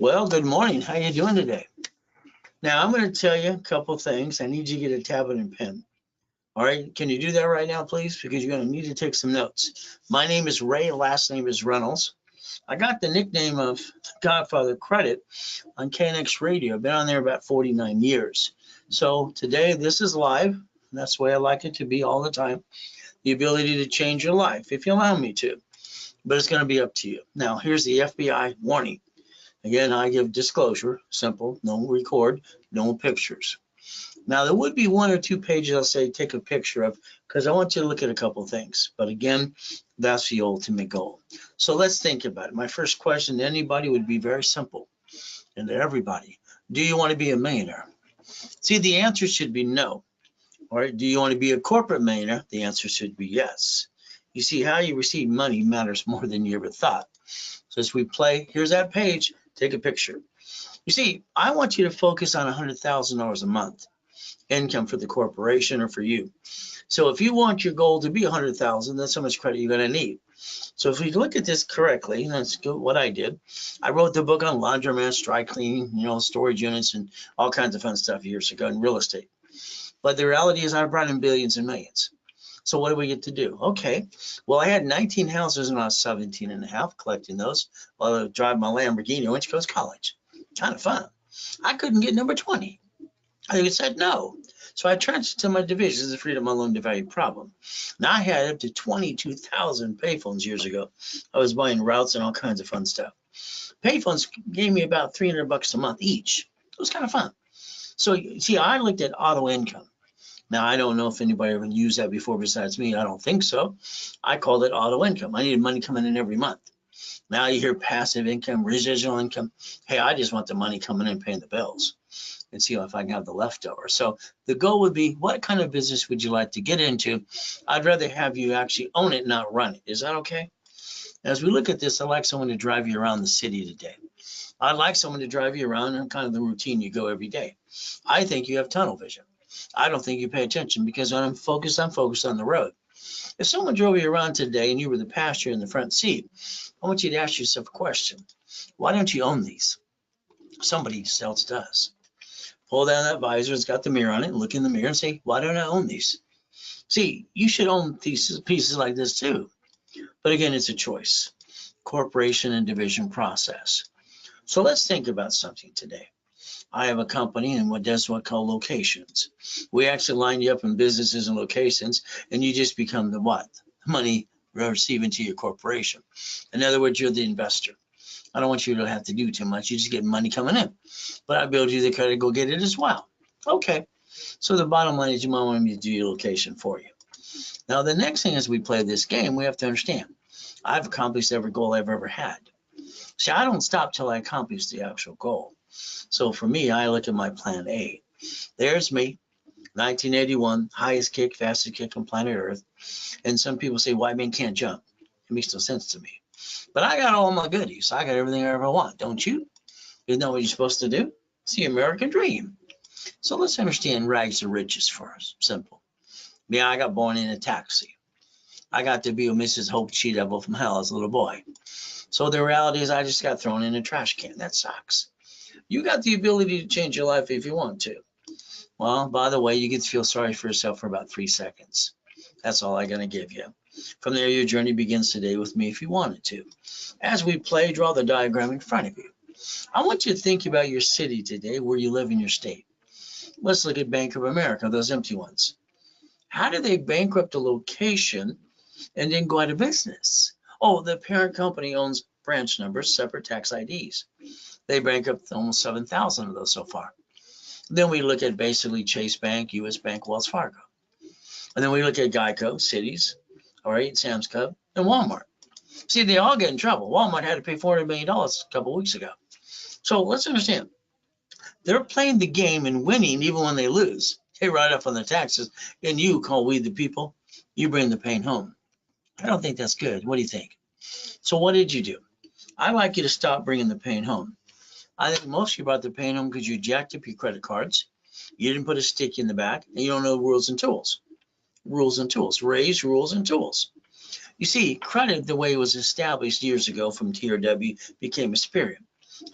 Well, good morning. How you doing today? Now, I'm going to tell you a couple things. I need you to get a tablet and pen. All right. Can you do that right now, please? Because you're going to need to take some notes. My name is Ray. Last name is Reynolds. I got the nickname of Godfather Credit on KNX Radio. I've been on there about 49 years. So today, this is live. That's the way I like it to be all the time. The ability to change your life, if you allow me to. But it's going to be up to you. Now, here's the FBI warning. Again, I give disclosure, simple, no record, no pictures. Now, there would be one or two pages I'll say take a picture of because I want you to look at a couple of things. But again, that's the ultimate goal. So let's think about it. My first question to anybody would be very simple, and to everybody. Do you want to be a millionaire? See, the answer should be no. All right. Do you want to be a corporate millionaire? The answer should be yes. You see, how you receive money matters more than you ever thought. So as we play, here's that page. Take a picture. You see, I want you to focus on $100,000 a month income for the corporation or for you. So if you want your goal to be 100,000, that's how much credit you're going to need. So if we look at this correctly, that's what I did. I wrote the book on laundromats, dry cleaning, storage units, and all kinds of fun stuff years ago in real estate. But the reality is I brought in billions and millions. So what do we get to do? Okay, well, I had 19 houses when I was 17 and a half, collecting those while I drive my Lamborghini at Winch Coast College. Kind of fun. I couldn't get number 20. I said no. So I transferred to my divisions of freedom on loan to value problem. Now I had up to 22,000 payphones years ago. I was buying routes and all kinds of fun stuff. Payphones gave me about $300 a month each. It was kind of fun. So you see, I looked at auto income. Now, I don't know if anybody ever used that before besides me. I don't think so. I called it auto income. I needed money coming in every month. Now you hear passive income, residual income. Hey, I just want the money coming in paying the bills and see if I can have the leftover. So the goal would be, what kind of business would you like to get into? I'd rather have you actually own it, not run it. Is that okay? As we look at this, I'd like someone to drive you around the city today. I'd like someone to drive you around in kind of the routine you go every day. I think you have tunnel vision. I don't think you pay attention because when I'm focused on the road. If someone drove you around today and you were the passenger in the front seat, I want you to ask yourself a question. Why don't you own these? Somebody else does. Pull down that visor, it's got the mirror on it, look in the mirror and say, why don't I own these? See, you should own pieces like this too. But again, it's a choice. Corporation and division process. So let's think about something today. I have a company and what does what called locations. We actually line you up in businesses and locations, and you just become the what? Money receiving to your corporation. In other words, you're the investor. I don't want you to have to do too much. You just get money coming in. But I build you the credit to go get it as well. Okay. So the bottom line is you might want me to do your location for you. Now, the next thing as we play this game, we have to understand, I've accomplished every goal I've ever had. See, I don't stop till I accomplish the actual goal. So for me, I look at my plan A. There's me, 1981, highest kick, fastest kick on planet Earth. And some people say white men can't jump. It makes no sense to me. But I got all my goodies. I got everything I ever want, don't you? Isn't that what you're supposed to do? It's the American dream. So let's understand rags to riches for us. Simple. Me, I got born in a taxi. I got to be with Mrs. Hope She Devil from hell as a little boy. So the reality is I just got thrown in a trash can. That sucks. You got the ability to change your life if you want to. Well, by the way, you get to feel sorry for yourself for about 3 seconds. That's all I'm going to give you. From there, your journey begins today with me if you wanted to. As we play, draw the diagram in front of you. I want you to think about your city today, where you live in your state. Let's look at Bank of America, those empty ones. How do they bankrupt a location and then go out of business? Oh, the parent company owns branch numbers, separate tax IDs. They bankrupt almost 7,000 of those so far. Then we look at basically Chase Bank, US Bank, Wells Fargo. And then we look at Geico, Cities, all right, Sam's Club, and Walmart. See, they all get in trouble. Walmart had to pay $400 million a couple of weeks ago. So let's understand. They're playing the game and winning even when they lose. They write off on their taxes, and you call we the people. You bring the pain home. I don't think that's good. What do you think? So what did you do? I'd like you to stop bringing the pain home. I think most of you brought the pain home because you jacked up your credit cards. You didn't put a stick in the back, and you don't know rules and tools. Rules and tools. Raise rules and tools. You see, credit, the way it was established years ago from TRW, became a superior.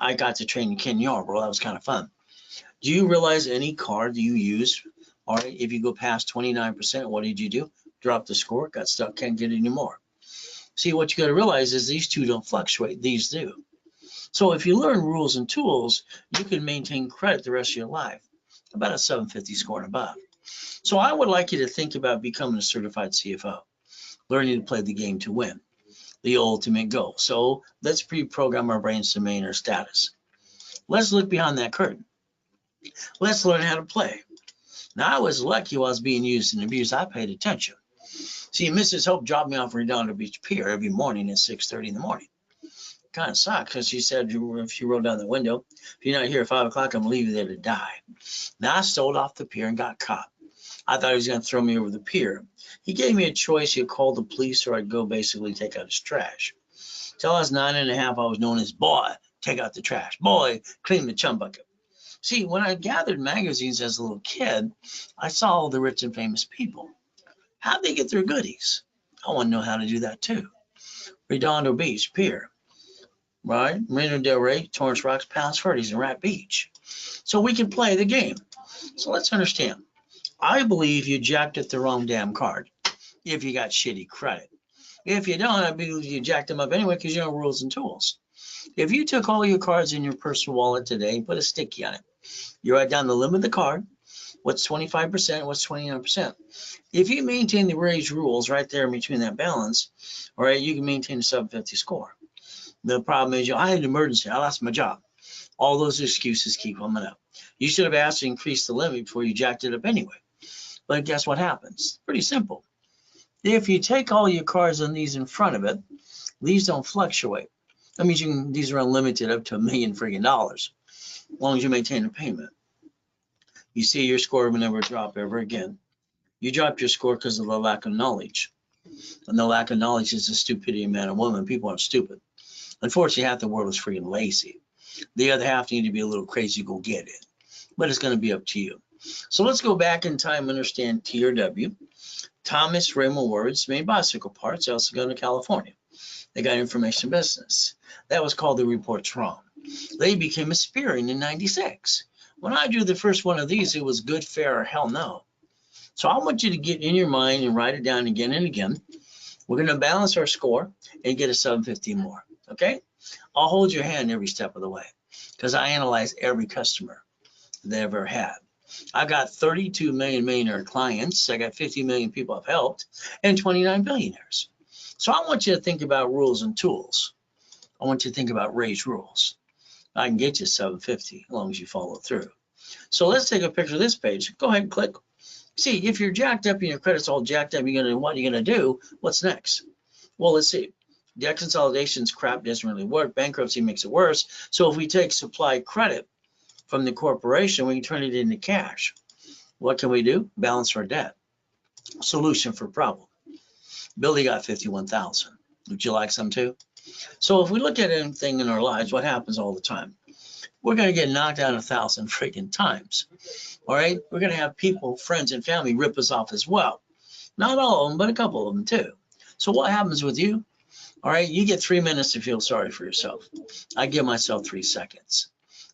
I got to train Ken Yarborough. That was kind of fun. Do you realize any card you use, all right, if you go past 29%, what did you do? Drop the score, got stuck, can't get any more. See, what you got to realize is these two don't fluctuate. These do. So if you learn rules and tools, you can maintain credit the rest of your life, about a 750 score and above. So I would like you to think about becoming a certified CFO, learning to play the game to win, the ultimate goal. So let's pre-program our brains to maintain our status. Let's look behind that curtain. Let's learn how to play. Now, I was lucky while I was being used and abused. I paid attention. See, Mrs. Hope dropped me off Redondo Beach Pier every morning at 6:30 in the morning. Kind of sucked because she said if she rolled down the window, if you're not here at 5 o'clock, I'm gonna leave you there to die. Now I stole off the pier and got caught. I thought he was gonna throw me over the pier. He gave me a choice. He'd call the police or I'd go basically take out his trash. Till I was 9.5, I was known as boy, take out the trash. Boy, clean the chum bucket. See, when I gathered magazines as a little kid, I saw all the rich and famous people. How'd they get their goodies? I want to know how to do that too. Redondo Beach Pier, right? Marina Del Rey, Torrance Rocks, Palos Verdes, and Rat Beach. So we can play the game. So let's understand. I believe you jacked up the wrong damn card if you got shitty credit. If you don't, I believe you jacked them up anyway because you know rules and tools. If you took all your cards in your personal wallet today and put a sticky on it, you write down the limit of the card, what's 25%, what's 29%. If you maintain the raised rules right there in between that balance, all right, you can maintain a 750 score. The problem is, I had an emergency. I lost my job. All those excuses keep coming up. You should have asked to increase the limit before you jacked it up anyway. But guess what happens? Pretty simple. If you take all your cards on these in front of it, these don't fluctuate. That means these are unlimited up to $1 million freaking dollars, as long as you maintain a payment. You see your score will never drop ever again. You dropped your score because of the lack of knowledge. And the lack of knowledge is the stupidity of man and woman. People aren't stupid. Unfortunately, half the world is freaking lazy. The other half need to be a little crazy, go get it. But it's going to be up to you. So let's go back in time and understand TRW. Thomas Raymond Words made bicycle parts, also going to California. They got information business. That was called the Reports Wrong. They became a Spearing in 96. When I drew the first one of these, it was good, fair, or hell no. So I want you to get in your mind and write it down again and again. We're going to balance our score and get a 750 more, okay? I'll hold your hand every step of the way because I analyze every customer they ever had. I got 32 million millionaire clients. I got 50 million people I've helped and 29 billionaires. So I want you to think about rules and tools. I want you to think about raised rules. I can get you 750 as long as you follow through. So let's take a picture of this page. Go ahead and click. See, if you're jacked up and your credit's all jacked up, what are you gonna do? What's next? Well, let's see. Debt consolidation's crap doesn't really work. Bankruptcy makes it worse. So if we take supply credit from the corporation, we can turn it into cash. What can we do? Balance our debt. Solution for problem. Billy got 51,000. Would you like some too? So if we look at anything in our lives, what happens all the time? We're going to get knocked out 1,000 freaking times. All right? We're going to have people, friends, and family rip us off as well. Not all of them, but a couple of them too. So what happens with you? All right, you get 3 minutes to feel sorry for yourself. I give myself 3 seconds.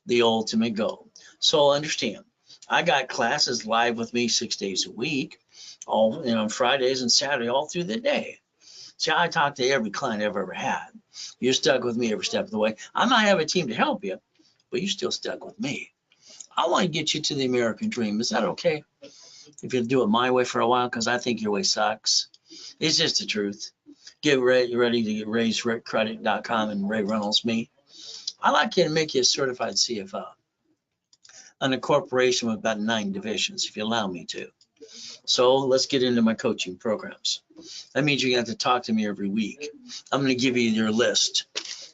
The ultimate goal. So understand, I got classes live with me 6 days a week, all on Fridays and Saturday, all through the day. See, I talk to every client I've ever had. You're stuck with me every step of the way. I might have a team to help you, but you're still stuck with me. I want to get you to the American dream. Is that okay? If you do it my way for a while, because I think your way sucks. It's just the truth. Get ready to get RaisCredit.com and Ray Reynolds me. I like you to make you a certified CFO on a corporation with about 9 divisions, if you allow me to. So let's get into my coaching programs. That means you're going to have to talk to me every week. I'm going to give you your list.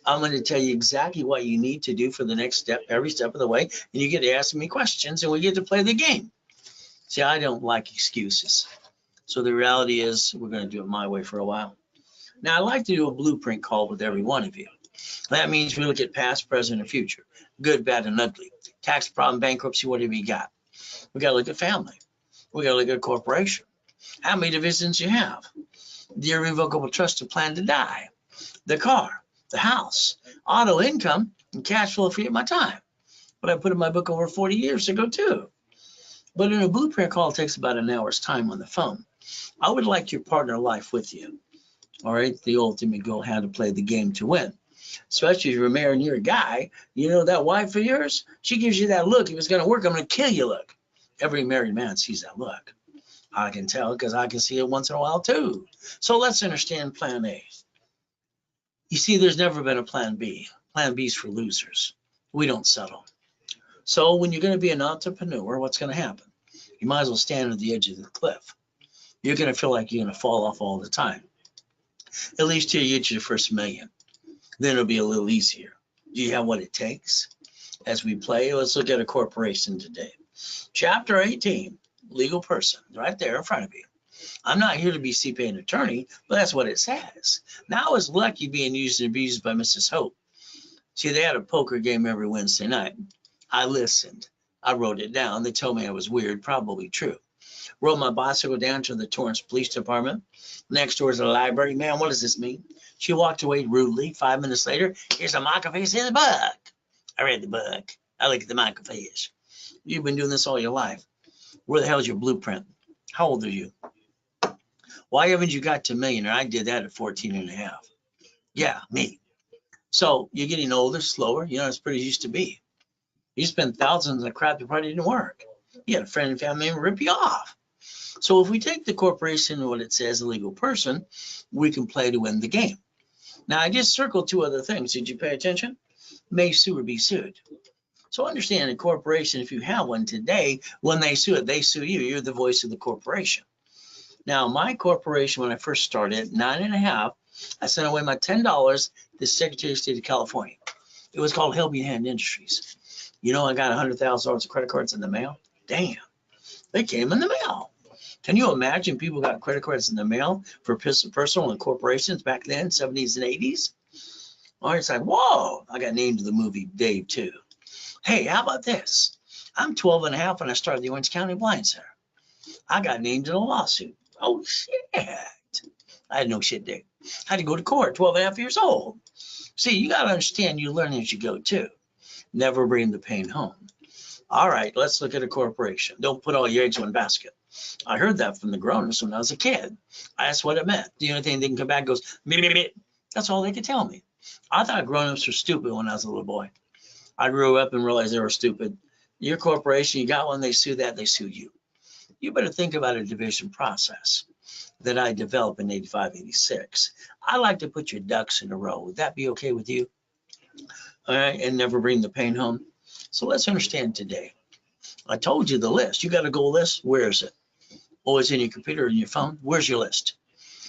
I'm going to tell you exactly what you need to do for the next step, every step of the way, and you get to ask me questions, and we get to play the game. See, I don't like excuses. So the reality is we're going to do it my way for a while. Now, I like to do a blueprint call with every one of you. That means we look at past, present, and future, good, bad, and ugly, tax problem, bankruptcy, whatever you got. We got to look at family. We got to look at corporation. How many divisions you have? The irrevocable trust to plan to die, the car, the house, auto income, And cash flow free my time. But I put in my book over 40 years ago too. But in a blueprint call, it takes about an hour's time on the phone. I would like your partner life with you. All right, the ultimate goal, how to play the game to win. Especially if you're married and you're a guy, you know that wife of yours, she gives you that look. If it's going to work, I'm going to kill you look. Every married man sees that look. I can tell because I can see it once in a while too. So let's understand plan A. You see, there's never been a plan B. Plan B is for losers. We don't settle. So when you're going to be an entrepreneur, what's going to happen? You might as well stand at the edge of the cliff. You're going to feel like you're going to fall off all the time. At least till you get your first million. Then it'll be a little easier. Do you have what it takes? As we play, let's look at a corporation today. Chapter 18, legal person, right there in front of you. I'm not here to be CPA and attorney, but that's what it says. Now I was lucky being used and abused by Mrs. Hope. See, they had a poker game every Wednesday night. I listened. I wrote it down. They told me I was weird, probably true. Rode my bicycle down to the Torrance Police Department. Next door is the library. Man, what does this mean? She walked away rudely. 5 minutes later, here's a microfiche in the book. I read the book. I look at the microfiche. You've been doing this all your life. Where the hell is your blueprint? How old are you? Why haven't you got to millionaire? I did that at 14 and a half. Yeah, me. So you're getting older, slower. You know, it's pretty used to be. You spend thousands on crap that probably didn't work. You had a friend and family member rip you off. So if we take the corporation and what it says, a legal person, we can play to win the game. Now, I just circled two other things. Did you pay attention? May sue or be sued. So understand a corporation, if you have one today, when they sue it, they sue you. You're the voice of the corporation. Now, my corporation, when I first started, 9 and a half, I sent away my $10 to the Secretary of State of California. It was called Helping Hand Industries. You know, I got $100,000 of credit cards in the mail. Damn, they came in the mail. Can you imagine people got credit cards in the mail for personal and corporations back then, 70s and 80s? All right, it's like, whoa, I got named to the movie Dave too. Hey, how about this? I'm 12 and a half when I started the Orange County Blind Center. I got named in a lawsuit. Oh, shit. I had no shit day. I had to go to court, 12 and a half years old. See, you got to understand you learn as you go too. Never bring the pain home. All right, let's look at a corporation. Don't put all your eggs in one basket. I heard that from the grown-ups when I was a kid. I asked what it meant. The only thing they can come back and goes, me, me, me. That's all they could tell me. I thought grown-ups were stupid when I was a little boy. I grew up and realized they were stupid. Your corporation, you got one, they sue that, they sue you. You better think about a division process that I developed in 85, 86. I like to put your ducks in a row. Would that be okay with you? All right, and never bring the pain home. So let's understand today. I told you the list. You got a goal list? Where is it? Oh, it's in your computer or in your phone. Where's your list?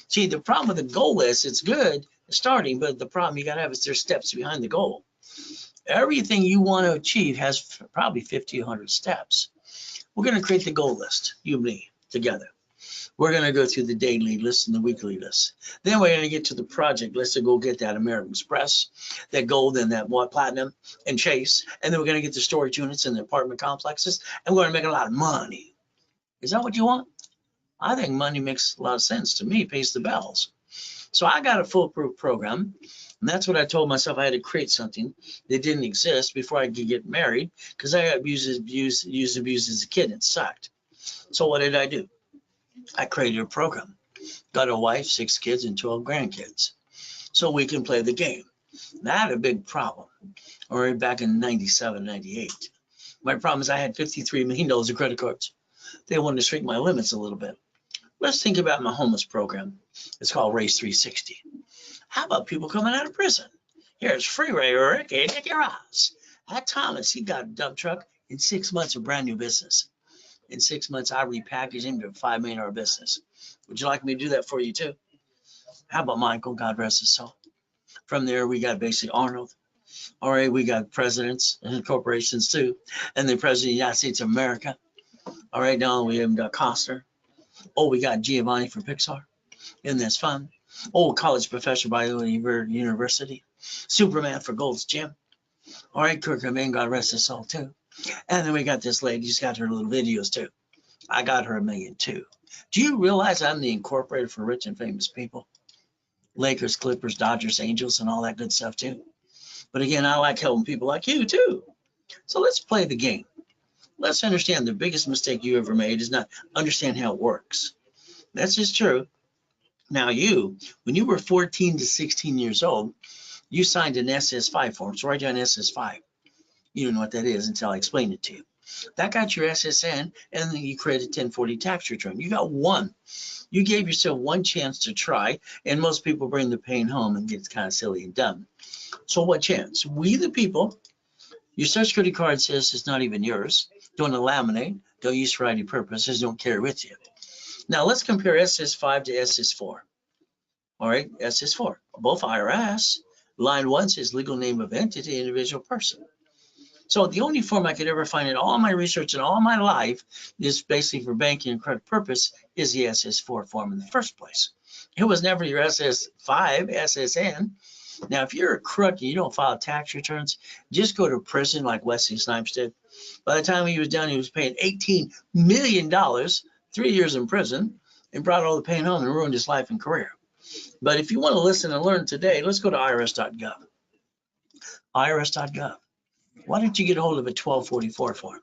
See, the problem with the goal list, it's good starting, but the problem you got to have is there's steps behind the goal. Everything you want to achieve has probably 50, 100 steps. We're going to create the goal list, you and me, together. We're going to go through the daily list and the weekly list. Then we're going to get to the project list to go get that American Express, that gold and that platinum and Chase. And then we're going to get the storage units and the apartment complexes. And we're going to make a lot of money. Is that what you want? I think money makes a lot of sense to me, pays the bills. So I got a foolproof program. And that's what I told myself. I had to create something that didn't exist before I could get married because I got abused as a kid and it sucked. So what did I do? I created a program, got a wife, 6 kids, and 12 grandkids, so we can play the game. And I had a big problem, all right, back in 97, 98. My problem is I had $53 million of credit cards. They wanted to shrink my limits a little bit. Let's think about my homeless program. It's called Race 360. How about people coming out of prison? Here's Freeway Ricky Nicky Ross. At Thomas, he got a dump truck in 6 months of brand new business. In 6 months, I repackaged him to a $5 million business. Would you like me to do that for you too? How about Michael? God rest his soul. From there, we got basically Arnold. All right, we got presidents and corporations too. And the president of the United States of America. All right, now we have Costner. Oh, we got Giovanni from Pixar. Isn't that fun? Oh, college professor by University. Superman for Gold's Gym. All right, Kurt Cobain, God rest his soul too. And then we got this lady, she's got her little videos too. I got her $1 million too. Do you realize I'm the incorporator for rich and famous people? Lakers, Clippers, Dodgers, Angels, and all that good stuff too. But again, I like helping people like you too. So let's play the game. Let's understand the biggest mistake you ever made is not understand how it works. That's just true. Now when you were 14 to 16 years old, you signed an SS5 form. So write down SS5. You don't know what that is until I explain it to you. That got your SSN, and then you created a 1040 tax return. You got one. You gave yourself one chance to try, and most people bring the pain home and get kind of silly and dumb. So what chance? We the people, your Social Security card says it's not even yours. Don't laminate, don't use for ID purposes, don't carry with you. Now let's compare SS5 to SS4. All right, SS4, both IRS. Line 1 says legal name of entity, individual person. So the only form I could ever find in all my research and all my life is basically for banking and credit purpose is the SS4 form in the first place. It was never your SS5, SSN. Now, if you're a crook and you don't file tax returns, just go to prison like Wesley Snipes did. By the time he was done, he was paying $18 million, 3 years in prison, and brought all the pain home and ruined his life and career. But if you want to listen and learn today, let's go to irs.gov. irs.gov. Why don't you get a hold of a 1244 form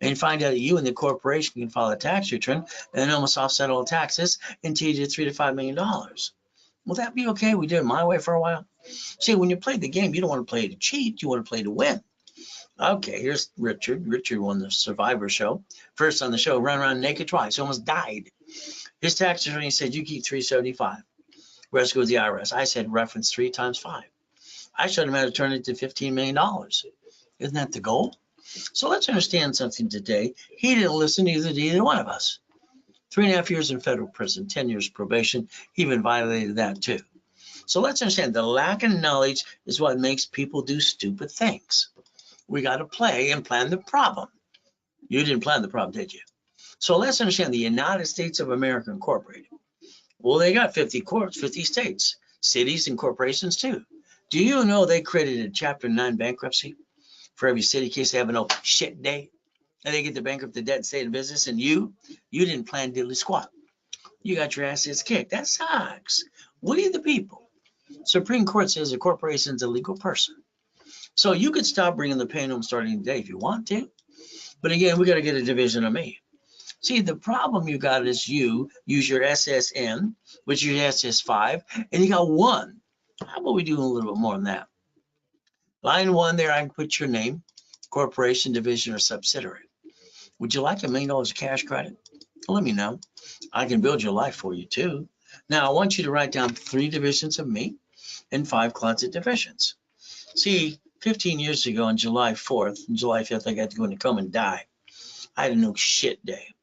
and find out that you and the corporation can file a tax return and almost offset all taxes until you get $3 to $5 million? Will that be okay? We did it my way for a while. See, when you play the game, you don't want to play to cheat. You want to play to win. Okay, here's Richard. Richard won the Survivor show. First on the show, ran around naked twice, almost died. His tax attorney said, you keep $375. Rest goes to the IRS. I said, reference 3 times 5. I showed him how to turn it to $15 million. Isn't that the goal? So let's understand something today. He didn't listen, neither did either one of us. 3.5 years in federal prison, 10 years probation. He even violated that too. So let's understand the lack of knowledge is what makes people do stupid things. We got to play and plan the problem. You didn't plan the problem, did you? So let's understand the United States of America Incorporated. Well, they got 50 courts, 50 states, cities and corporations too. Do you know they created a Chapter 9 bankruptcy for every city in case they have an shit day and they get the bankrupt the debt and stay in business, and you didn't plan diddly squat. You got your assets kicked. That sucks. We the people. Supreme Court says a corporation is a legal person. So you could stop bringing the pain home starting today if you want to. But again, we got to get a division of me. See, the problem you got is you use your SSN, which is your SS5, and you got one. How about we do a little bit more than that? Line 1 there, I can put your name, corporation, division, or subsidiary. Would you like $1 million of cash credit? Well, let me know. I can build your life for you too. Now, I want you to write down 3 divisions of me and 5 closet divisions. See, 15 years ago on July 4th and July 5th, I got to go in a coma and die. I had a no shit day.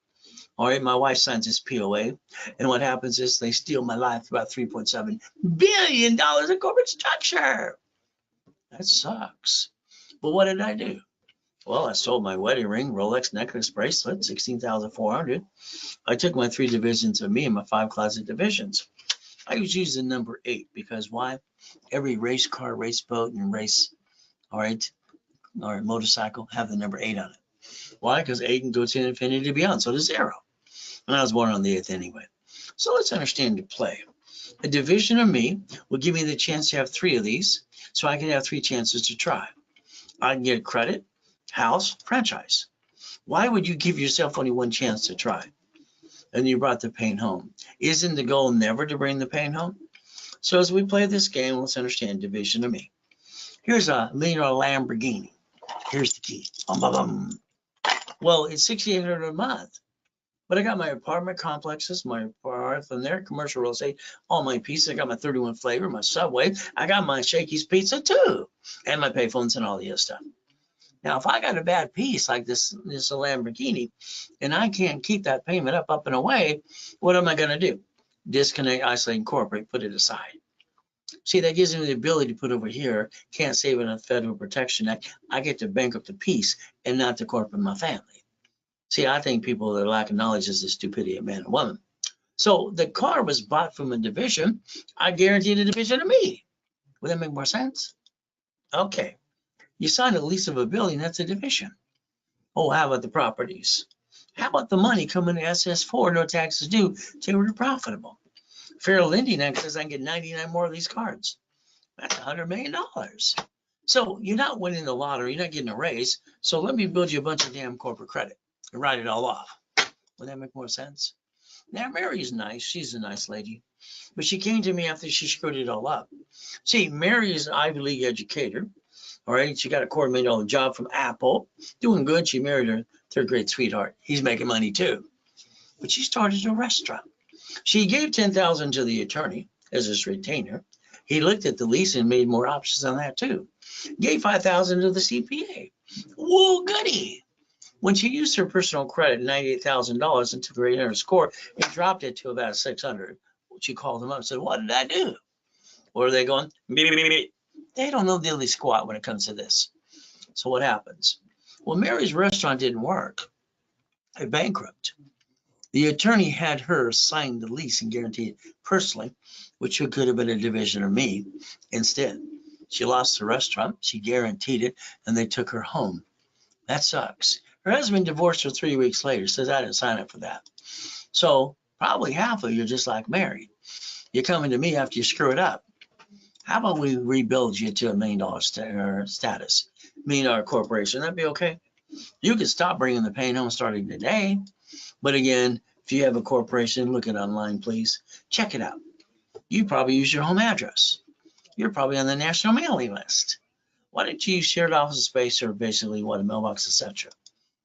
All right, my wife signs this POA, and what happens is they steal my life for about $3.7 billion in corporate structure. That sucks. But what did I do? Well, I sold my wedding ring, Rolex necklace, bracelet, $16,400. I took my 3 divisions of me and my 5 closet divisions. I was using number 8 because why? Every race car, race boat, and race, all right, motorcycle have the number 8 on it. Why? Because 8 can go to infinity and beyond. So does 0. And I was born on the 8th anyway. So let's understand the play. A division of me will give me the chance to have 3 of these, so I can have 3 chances to try. I can get credit, house, franchise. Why would you give yourself only one chance to try? And you brought the pain home. Isn't the goal never to bring the pain home? So as we play this game, let's understand division of me. Here's a $1 million Lamborghini. Here's the key. Well, it's $6,800 a month. But I got my apartment complexes, my apartment from there, commercial real estate, all my pieces. I got my 31 flavor, my Subway. I got my Shakey's Pizza too, and my payphones and all the other stuff. Now, if I got a bad piece like this Lamborghini, and I can't keep that payment up and away, what am I going to do? Disconnect, isolate, incorporate, put it aside. See, that gives me the ability to put over here, can't save it on Federal Protection Act. I get to bankrupt the piece and not the corporate my family. See, I think people that lack of knowledge is the stupidity of man and woman. So the car was bought from a division. I guaranteed a division of me. Would that make more sense? Okay. You sign a lease of a building, that's a division. Oh, how about the properties? How about the money coming to SS4, no taxes due, till we're profitable? Fair Lending Act says I can get 99 more of these cards. That's $100 million. So you're not winning the lottery, you're not getting a raise. So let me build you a bunch of damn corporate credit and write it all off. Would that make more sense? Now, Mary's nice. She's a nice lady. But she came to me after she screwed it all up. See, Mary is an Ivy League educator. All right. She got a $250,000 job from Apple. Doing good. She married her third grade sweetheart. He's making money too. But she started a restaurant. She gave $10,000 to the attorney as his retainer. He looked at the lease and made more options on that too. Gave $5,000 to the CPA. Whoa, goody. When she used her personal credit, $98,000, and took her 800 score and dropped it to about 600, she called them up and said, "What did I do?" Or are they going, beep, beep, beep. They don't know diddly squat when it comes to this. So what happens? Well, Mary's restaurant didn't work. It bankrupt. The attorney had her sign the lease and guarantee it personally, which could have been a division of me. Instead, she lost the restaurant. She guaranteed it, and they took her home. That sucks. Her husband divorced her 3 weeks later, says I didn't sign up for that. So probably half of you are just like Mary. You're coming to me after you screw it up. How about we rebuild you to $1 million status, $1 million corporation? That'd be okay. You can stop bringing the pain home starting today. But again, if you have a corporation, look it online, please. Check it out. You probably use your home address. You're probably on the national mailing list. Why don't you use shared office space or basically what, a mailbox, etc.?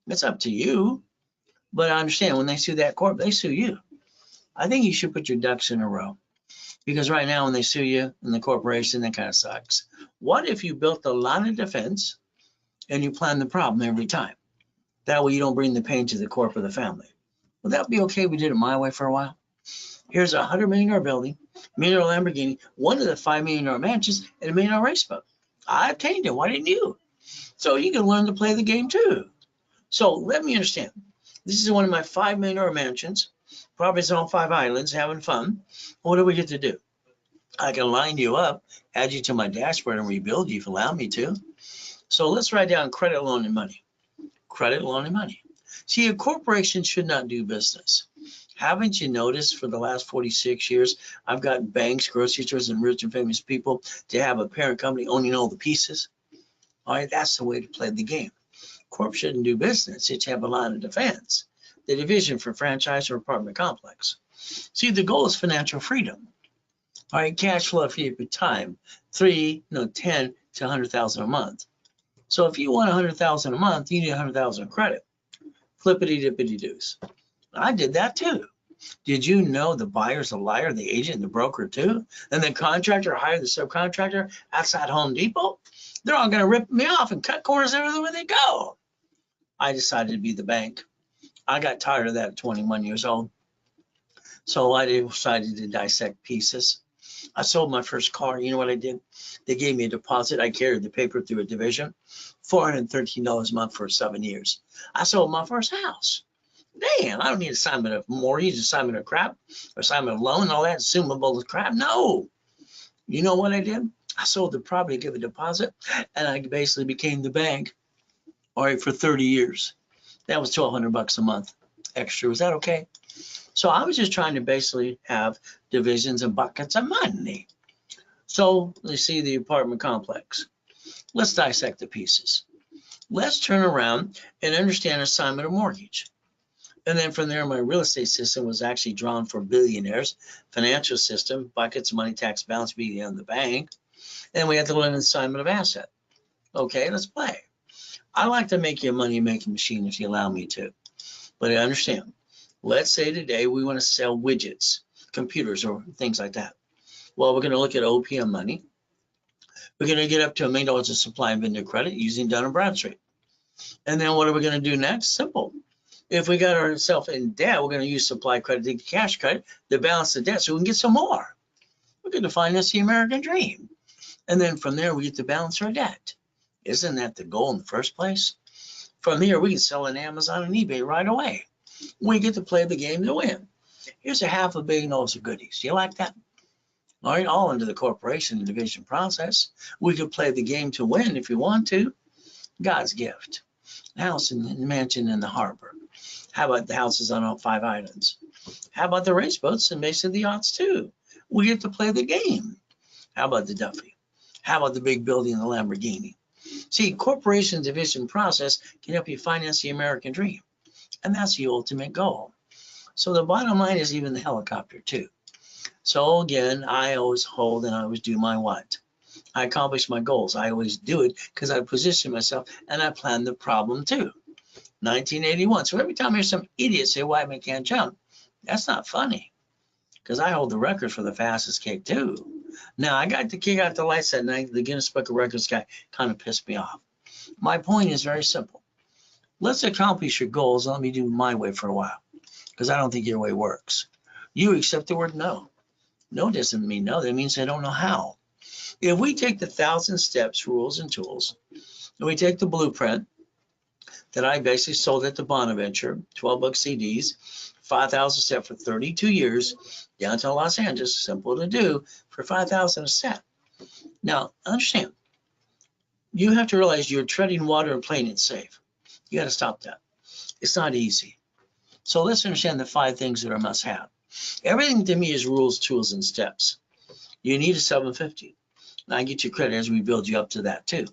It's up to you. But I understand when they sue that corp, they sue you. I think you should put your ducks in a row. Because right now when they sue you in the corporation, that kind of sucks. What if you built a line of defense and you plan the problem every time? That way you don't bring the pain to the corp or the family. Would that be okay if we did it my way for a while? Here's a $100 million building, $1 million Lamborghini, one of the $5 million mansions, and $1 million race boat. I obtained it. Why didn't you? So you can learn to play the game too. So let me understand. This is one of my $5 million mansions. Properties on 5 islands, having fun. What do we get to do? I can line you up, add you to my dashboard, and rebuild you if you allow me to. So let's write down credit, loan, and money. Credit, loan, and money. See, a corporation should not do business. Haven't you noticed for the last 46 years, I've got banks, grocery stores, and rich and famous people to have a parent company owning all the pieces? All right, that's the way to play the game. Corp shouldn't do business. It should have a line of defense. The division for franchise or apartment complex. See, the goal is financial freedom. All right, cash flow free for time, 10 to 100,000 a month. So if you want 100,000 a month, you need 100,000 credit. Flippity dippity doos. I did that too. Did you know the buyer's a liar, the agent, the broker too? And the contractor hired the subcontractor outside Home Depot? They're all going to rip me off and cut corners everywhere they go. I decided to be the bank. I got tired of that at 21 years old. So I decided to dissect pieces. I sold my first car. You know what I did? They gave me a deposit. I carried the paper through a division, $413 a month for 7 years. I sold my first house. Damn, I don't need assignment of mortgage, assignment of crap, assignment of loan, all that assumable crap. No. You know what I did? I sold the property, gave a deposit, and I basically became the bank, all right, for 30 years. That was $1,200 a month extra. Was that okay? So I was just trying to basically have divisions and buckets of money. So let's see the apartment complex. Let's dissect the pieces. Let's turn around and understand assignment of mortgage. And then from there, my real estate system was actually drawn for billionaires, financial system, buckets, money, tax, balance, being on the bank. And we had to learn assignment of asset. Okay, let's play. I like to make you a money-making machine if you allow me to. But I understand. Let's say today we want to sell widgets, computers, or things like that. Well, we're going to look at OPM money. We're going to get up to $1 million of supply and vendor credit using Dun & Bradstreet. And then what are we going to do next? Simple. If we got ourselves in debt, we're going to use supply credit to cash credit to balance the debt so we can get some more. We're going to finance the American dream. And then from there, we get to balance our debt. Isn't that the goal in the first place? From here, we can sell on Amazon and eBay right away. We get to play the game to win. Here's a $500 million of goodies. Do you like that? All right, all under the corporation and division process. We could play the game to win if you want to. God's gift. House and mansion in the harbor. How about the houses on all 5 islands? How about the race boats and basically the yachts too? We get to play the game. How about the Duffy? How about the big building and the Lamborghini? See, corporation division process can help you finance the American dream. And that's the ultimate goal. So the bottom line is even the helicopter too. So again, I always hold and I always do my what? I accomplish my goals. I always do it because I position myself and I plan the problem too. 1981. So every time I hear some idiot say, why I can't jump, that's not funny because I hold the record for the fastest kick too. Now, I got to kick out the lights that night. The Guinness Book of Records guy kind of pissed me off. My point is very simple. Let's accomplish your goals. Let me do my way for a while because I don't think your way works. You accept the word no. No doesn't mean no. That means I don't know how. If we take the 1,000 steps, rules, and tools, and we take the blueprint that I basically sold at the Bonaventure, 12-book CDs, 5,000 a set for 32 years, downtown Los Angeles, simple to do, for 5,000 a set. Now, understand, you have to realize you're treading water and playing it safe. You got to stop that. It's not easy. So let's understand the 5 things that are must-have. Everything to me is rules, tools, and steps. You need a 750. And I get you credit as we build you up to that too.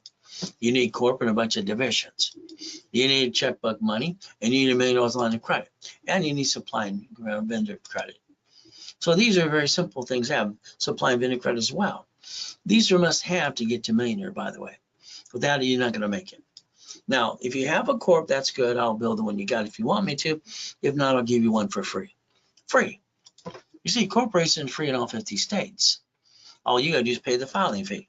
You need corporate and a bunch of divisions. You need checkbook money, and you need $1 million line of credit, and you need supply and vendor credit. So these are very simple things to have, supply and vendor credit as well. These are must-have to get to millionaire, by the way. Without it, you're not going to make it. Now, if you have a corp, that's good. I'll build the one you got if you want me to. If not, I'll give you one for free. Free. You see, corporation is free in all 50 states. All you got to do is pay the filing fee.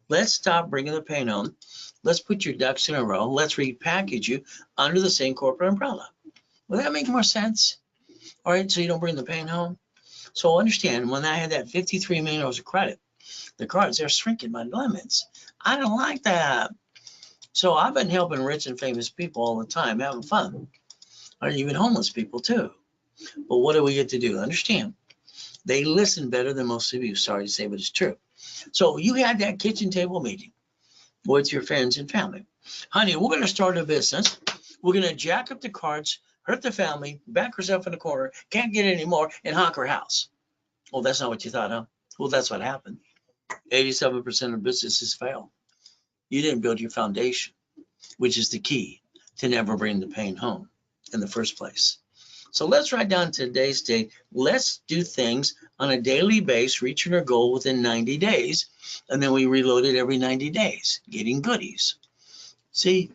Let's stop bringing the pain home. Let's put your ducks in a row. Let's repackage you under the same corporate umbrella. Will that make more sense? All right, so you don't bring the pain home. So understand, when I had that $53 million of credit, the cards, they're shrinking my limits. I don't like that. So I've been helping rich and famous people all the time, having fun. Or even homeless people too. But what do we get to do? Understand, they listen better than most of you. Sorry to say, but it's true. So you had that kitchen table meeting with your friends and family. Honey, we're going to start a business. We're going to jack up the cards, hurt the family, back herself in the corner, can't get any more, and honk her house. Well, that's not what you thought, huh? Well, that's what happened. 87% of businesses fail. You didn't build your foundation, which is the key to never bring the pain home in the first place. So let's write down today's date. Let's do things on a daily basis, reaching our goal within 90 days. And then we reload it every 90 days, getting goodies. See,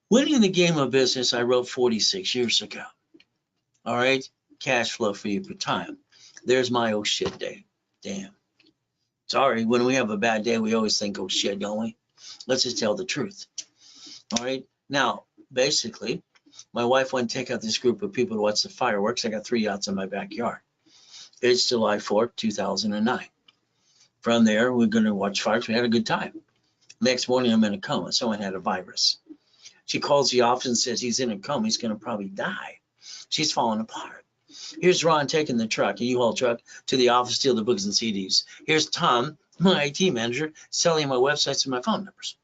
winning the game of business, I wrote 46 years ago. All right, cash flow for you per time. There's my oh shit day. Damn. Sorry, when we have a bad day, we always think, oh shit, don't we? Let's just tell the truth. All right, now, basically, my wife went to take out this group of people to watch the fireworks. I got 3 yachts in my backyard. It's July 4th, 2009. From there, we're going to watch fireworks. We had a good time. Next morning, I'm in a coma. Someone had a virus. She calls the office and says he's in a coma. He's going to probably die. She's falling apart. Here's Ron taking the truck, a U-Haul truck, to the office, steal the books and CDs. Here's Tom, my IT manager, selling my websites and my phone numbers.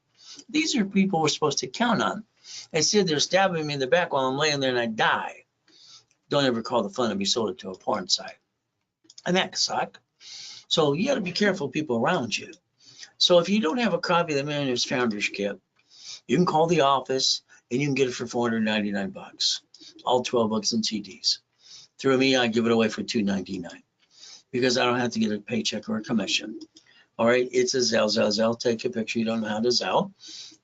These are people we're supposed to count on. Instead, they're stabbing me in the back while I'm laying there and I die. Don't ever call the fun and be sold it to a porn site. And that sucks. So you got to be careful of people around you. So if you don't have a copy of the Millionaire's Founders Kit, you can call the office and you can get it for $499. All 12 books and CDs. Through me, I give it away for $299 because I don't have to get a paycheck or a commission. All right, it's a Zelle. Take a picture. You don't know how to Zelle.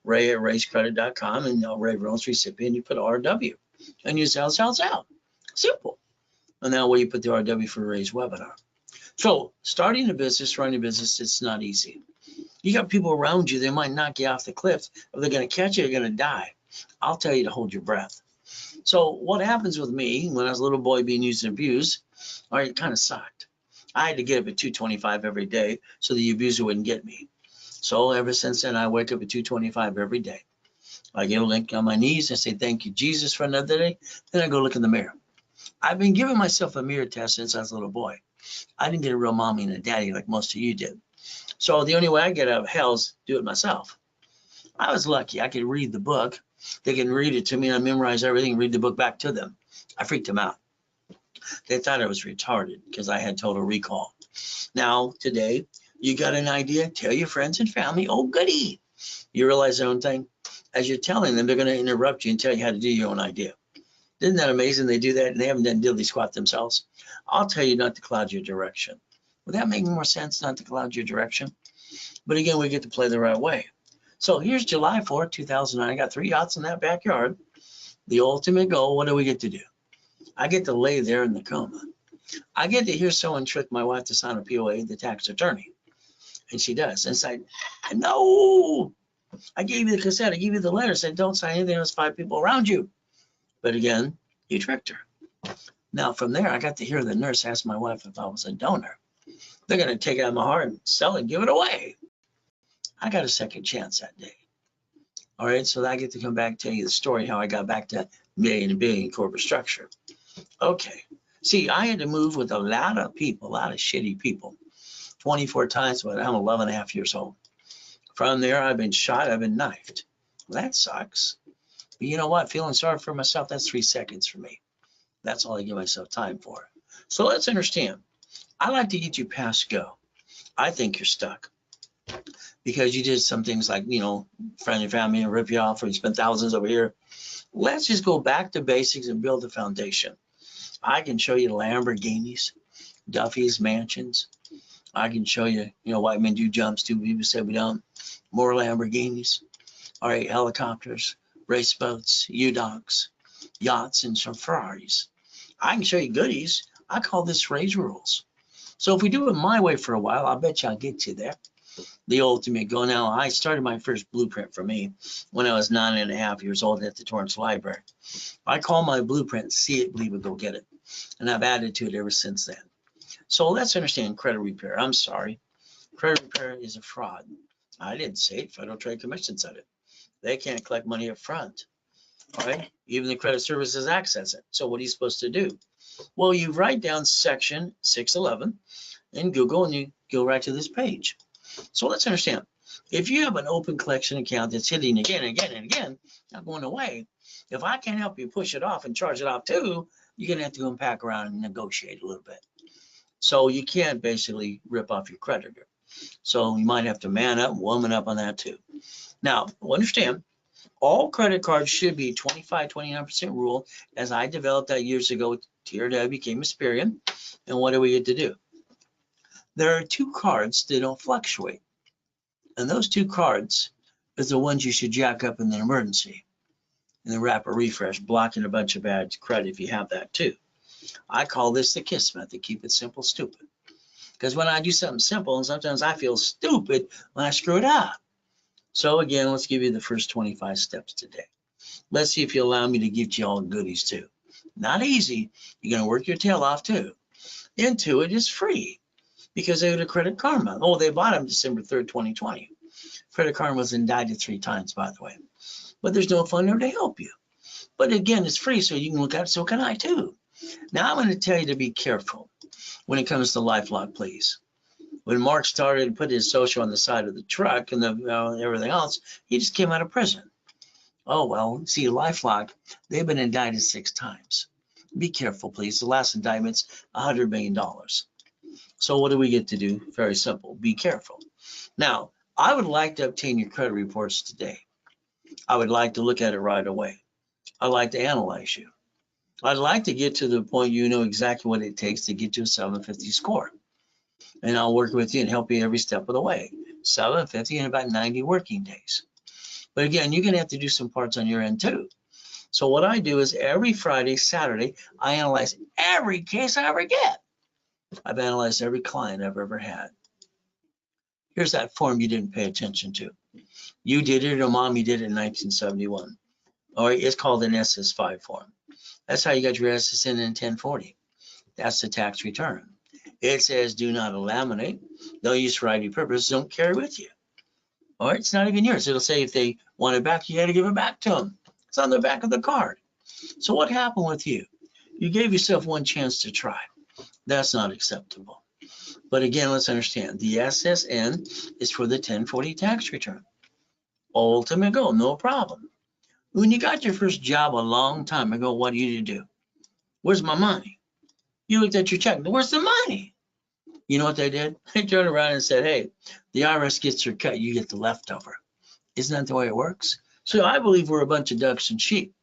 Ray at rayscredit.com, and Ray Reynolds recipient. You put RW and you Zelle. Simple. And that way you put the RW for Ray's webinar. So starting a business, running a business, it's not easy. You got people around you, they might knock you off the cliff. If they're going to catch you, they're going to die. I'll tell you to hold your breath. So what happens with me when I was a little boy being used and abused, all right, it kind of sucked. I had to get up at 2:25 every day so the abuser wouldn't get me. So ever since then, I wake up at 2:25 every day. I get a link on my knees and say, thank you, Jesus, for another day. Then I go look in the mirror. I've been giving myself a mirror test since I was a little boy. I didn't get a real mommy and a daddy like most of you did. So the only way I get out of hell is do it myself. I was lucky. I could read the book. They can read it to me and I memorize everything and read the book back to them. I freaked them out. They thought I was retarded because I had total recall. Now, today, You got an idea? Tell your friends and family, oh, goody. You realize their own thing? As you're telling them, they're going to interrupt you and tell you how to do your own idea. Isn't that amazing? They do that and they haven't done diddly squat themselves. I'll tell you not to cloud your direction. Would that make more sense, not to cloud your direction? But again, we get to play the right way. So here's July 4th, 2009. I got 3 yachts in that backyard. The ultimate goal, what do we get to do? I get to lay there in the coma. I get to hear someone trick my wife to sign a POA, the tax attorney. And she does. And it's like, no, I gave you the cassette. I gave you the letter. Said, don't sign anything. There's 5 people around you. But again, you tricked her. Now from there, I got to hear the nurse ask my wife if I was a donor. They're going to take out my heart and sell it, give it away. I got a second chance that day. All right, so I get to come back and tell you the story, how I got back to million and billion corporate structure. Okay, see, I had to move with a lot of people, a lot of shitty people, 24 times when I'm 11 and a half years old. From there, I've been shot, I've been knifed. Well, that sucks. But you know what? Feeling sorry for myself, that's 3 seconds for me. That's all I give myself time for. So let's understand. I like to get you past go. I think you're stuck because you did some things like, you know, friend and family and rip you off, or you spent thousands over here. Let's just go back to basics and build a foundation. I can show you Lamborghinis, Duffy's mansions. I can show you, you know, white men do jumps too. People say we don't. More Lamborghinis. All right, helicopters, race boats, U-Docks, yachts, and some Ferraris. I can show you goodies. I call this Ray's Rules. So if we do it my way for a while, I'll bet you I'll get you there. The ultimate goal. Now, I started my first blueprint for me when I was 9.5 years old at the Torrance Library. I call my blueprint, see it, believe it, go get it. And I've added to it ever since then. So let's understand credit repair. I'm sorry. Credit repair is a fraud. I didn't say it. Federal Trade Commission said it. They can't collect money up front. All right. Even the Credit Services access it. So what are you supposed to do? Well, you write down section 611 in Google and you go right to this page. So let's understand. If you have an open collection account that's hitting again and again and again, not going away, if I can't help you push it off and charge it off too, you're going to have to go back around and negotiate a little bit. So you can't basically rip off your creditor. So you might have to man up, woman up on that too. Now, understand, all credit cards should be 25-29% rule, as I developed that years ago with TRW, became Experian. And what do we get to do? There are 2 cards that don't fluctuate. And those 2 cards is the ones you should jack up in an emergency. And then wrap a refresh, blocking a bunch of bad credit if you have that too. I call this the KISS method, keep it simple, stupid. Because when I do something simple, and sometimes I feel stupid when I screw it up. So again, let's give you the first 25 steps today. Let's see if you allow me to give you all the goodies too. Not easy. You're going to work your tail off too. Intuit is free because they go to Credit Karma. Oh, they bought them December 3rd, 2020. Credit Karma was indicted 3 times, by the way. But there's no fund there to help you. But again, it's free, so you can look at it. So can I too. Now I'm going to tell you to be careful when it comes to LifeLock, please. When Mark started to put his social on the side of the truck and everything else, he just came out of prison. Oh, well, see, LifeLock, they've been indicted 6 times. Be careful, please. The last indictment's $100 million. So what do we get to do? Very simple. Be careful. Now, I would like to obtain your credit reports today. I would like to look at it right away. I'd like to analyze you. I'd like to get to the point you know exactly what it takes to get to a 750 score. And I'll work with you and help you every step of the way. 750 in about 90 working days. But again, you're going to have to do some parts on your end too. So what I do is every Friday, Saturday, I analyze every case I ever get. I've analyzed every client I've ever had. Here's that form you didn't pay attention to. You did it, or mommy did it in 1971. All right, it's called an SS5 form. That's how you got your SSN in 1040. That's the tax return. It says do not laminate. They'll use for ID purposes. Don't carry with you. All right, it's not even yours. It'll say if they want it back, you got to give it back to them. It's on the back of the card. So what happened with you? You gave yourself one chance to try. That's not acceptable. But again, let's understand. The SSN is for the 1040 tax return. Ultimate goal, no problem. When you got your first job a long time ago, what did you do? Where's my money? You looked at your check. Where's the money? You know what they did? They turned around and said, hey, the IRS gets your cut, you get the leftover. Isn't that the way it works? So I believe we're a bunch of ducks and sheep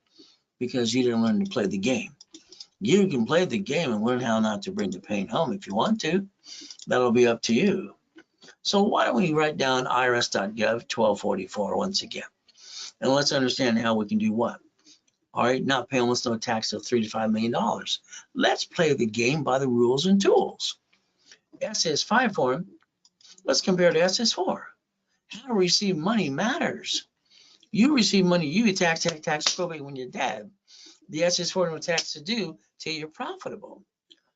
because you didn't learn to play the game. You can play the game and learn how not to bring the pain home if you want to. That'll be up to you. So why don't we write down irs.gov 1244 once again? And let's understand how we can do what. All right, not pay almost no tax of $3 to $5 million. Let's play the game by the rules and tools. SS5 form, let's compare to SS4. How to receive money matters. You receive money, you get tax probate when you're dead. The SS4 no tax to do till you're profitable.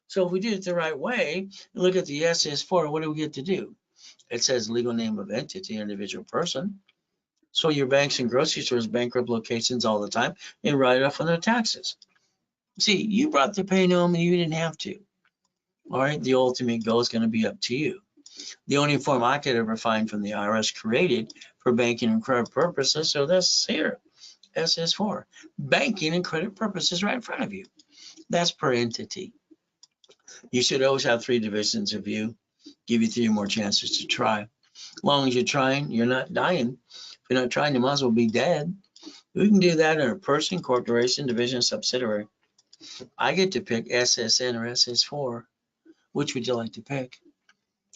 So if we do it the right way, look at the SS4, what do we get to do? It says legal name of entity, individual person. So your banks and grocery stores bankrupt locations all the time and write it off on their taxes. See, you brought the pain home and you didn't have to. All right, the ultimate goal is going to be up to you. The only form I could ever find from the IRS created for banking and credit purposes, so that's here, SS4. Banking and credit purposes right in front of you. That's per entity. You should always have 3 divisions of view. Give you 3 more chances to try. As long as you're trying, you're not dying. If you're not trying, you might as well be dead. We can do that in a person, corporation, division, subsidiary. I get to pick SSN or SS4. Which would you like to pick?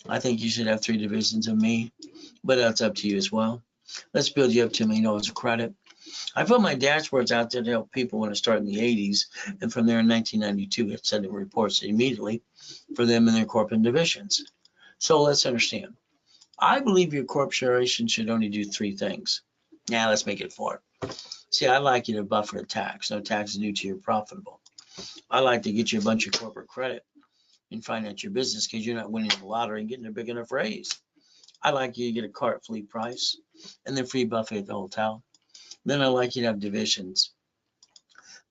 I think you should have 3 divisions of me, but that's up to you as well. Let's build you up to $1 million of credit. I put my dashboards out there to help people when I started in the 80s, and from there in 1992, it sent reports immediately for them and their corporate divisions. So let's understand. I believe your corporation should only do 3 things. Now let's make it 4. See, I like you to buffer the tax. No tax due to your profitable. I like to get you a bunch of corporate credit and finance your business because you're not winning the lottery and getting a big enough raise. I like you to get a car at fleet price and then free buffet at the hotel. Then I like you to have divisions.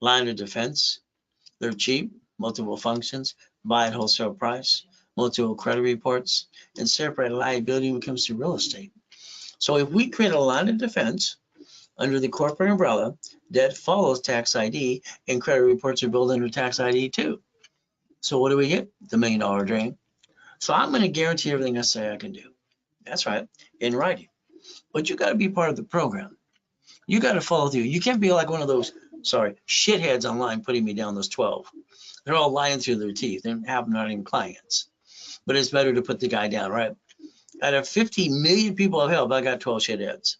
Line of defense, they're cheap, multiple functions, buy at wholesale price, multiple credit reports, and separate liability when it comes to real estate. So if we create a line of defense under the corporate umbrella, debt follows tax ID and credit reports are billed under tax ID too. So what do we get? The $1 million dream. So I'm going to guarantee everything I say I can do. That's right, in writing. But you got to be part of the program. You got to follow through. You can't be like one of those, shitheads online putting me down, those 12. They're all lying through their teeth. They have not even clients. But it's better to put the guy down, right? Out of 50 million people I've helped, I got 12 shitheads.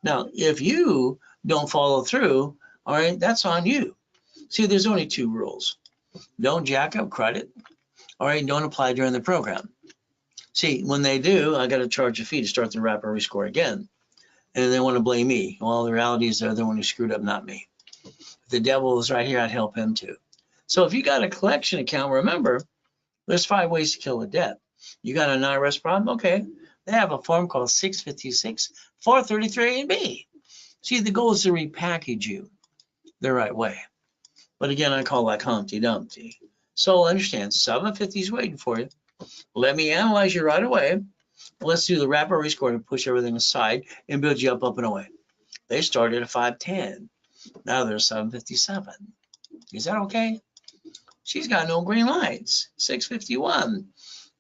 Now, if you don't follow through, all right, that's on you. See, there's only 2 rules. Don't jack up credit, all right, don't apply during the program. See, when they do, I got to charge a fee to start the wrap or rescore again. And they want to blame me. Well, the reality is they're the one who screwed up, not me. If the devil was right here, I'd help him too. So if you got a collection account, remember, there's 5 ways to kill a debt. You got an IRS problem? Okay. They have a form called 656 433A&B. See, the goal is to repackage you the right way. But again, I call that Humpty Dumpty. So understand, 750 is waiting for you. Let me analyze you right away. Let's do the wrap or rescore to push everything aside and build you up and away. They started at 510. Now they're 757. Is that okay? She's got no green lights. 651.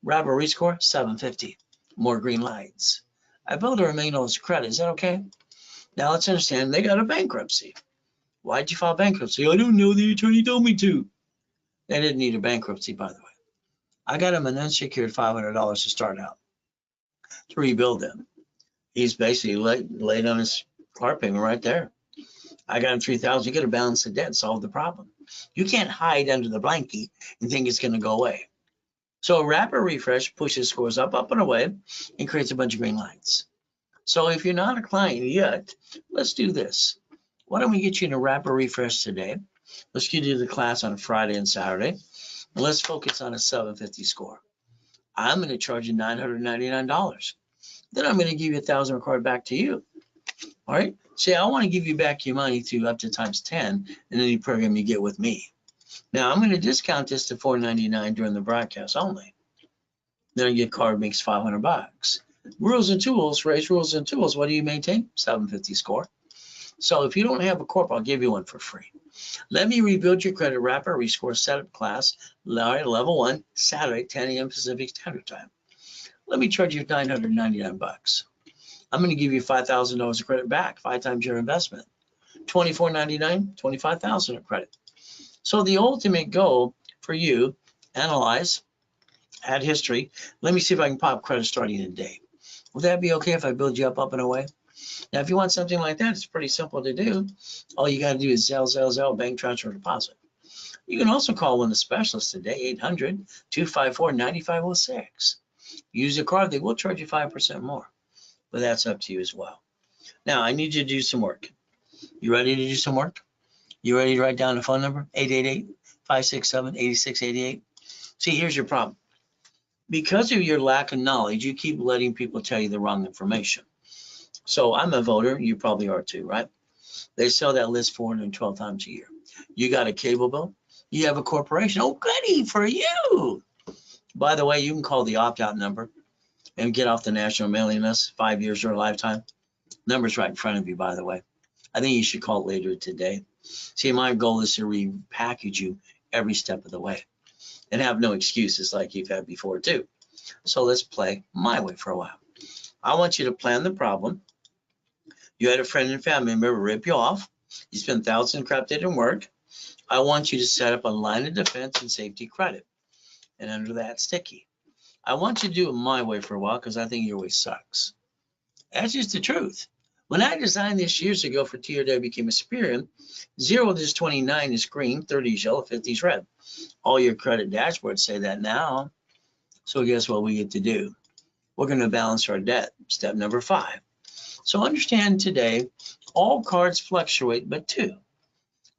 Wrap or rescore, 750. More green lights. I built her $1 million credit. Is that okay? Now let's understand, they got a bankruptcy. Why'd you file bankruptcy? I don't know, the attorney told me to. They didn't need a bankruptcy, by the way. I got him an unsecured $500 to start out, to rebuild them. He's basically laid on his car payment right there. I got him $3,000. You got to balance the debt, solve the problem. You can't hide under the blankie and think it's going to go away. So a wrap or refresh pushes scores up and away and creates a bunch of green lights. So if you're not a client yet, let's do this. Why don't we get you in a wrap or refresh today? Let's get you to the class on Friday and Saturday. And let's focus on a 750 score. I'm going to charge you $999. Then I'm going to give you $1,000 required back to you. All right. See, I want to give you back your money through up to times 10 in any program you get with me. Now I'm going to discount this to $499 during the broadcast only. Then your card makes $500. Rules and tools, raise rules and tools. What do you maintain? 750 score. So if you don't have a corp, I'll give you one for free. Let me rebuild your credit wrapper rescore setup class, level 1, Saturday, 10 a.m. Pacific Standard Time. Let me charge you $999. I'm going to give you $5,000 of credit back, 5 times your investment. $24.99, $25,000 of credit. So the ultimate goal for you, analyze, add history. Let me see if I can pop credit starting today. Would that be okay if I build you up and away? Now, if you want something like that, it's pretty simple to do. All you got to do is Zelle, bank transfer, deposit. You can also call one of the specialists today, 800-254-9506. Use a card, they will charge you 5% more, but that's up to you as well. Now, I need you to do some work. You ready to do some work? You ready to write down the phone number? 888-567-8688. See, here's your problem. Because of your lack of knowledge, you keep letting people tell you the wrong information. So I'm a voter, you probably are too, right? They sell that list 412 times a year. You got a cable bill, you have a corporation. Oh, goody for you. By the way, you can call the opt-out number and get off the national mailing list, 5 years or a lifetime. Number's right in front of you, by the way. I think you should call later today. See, my goal is to repackage you every step of the way and have no excuses like you've had before too. So let's play my way for a while. I want you to plan the problem. You had a friend and family member rip you off. You spent thousands of crap that didn't work. I want you to set up a line of defense and safety credit. And under that, sticky. I want you to do it my way for a while because I think your way sucks. That's just the truth. When I designed this years ago for TRW became a Superior, 0 is 29 is green, 30 is yellow, 50 is red. All your credit dashboards say that now. So guess what we get to do? We're going to balance our debt. Step number 5. So understand today, all cards fluctuate but 2.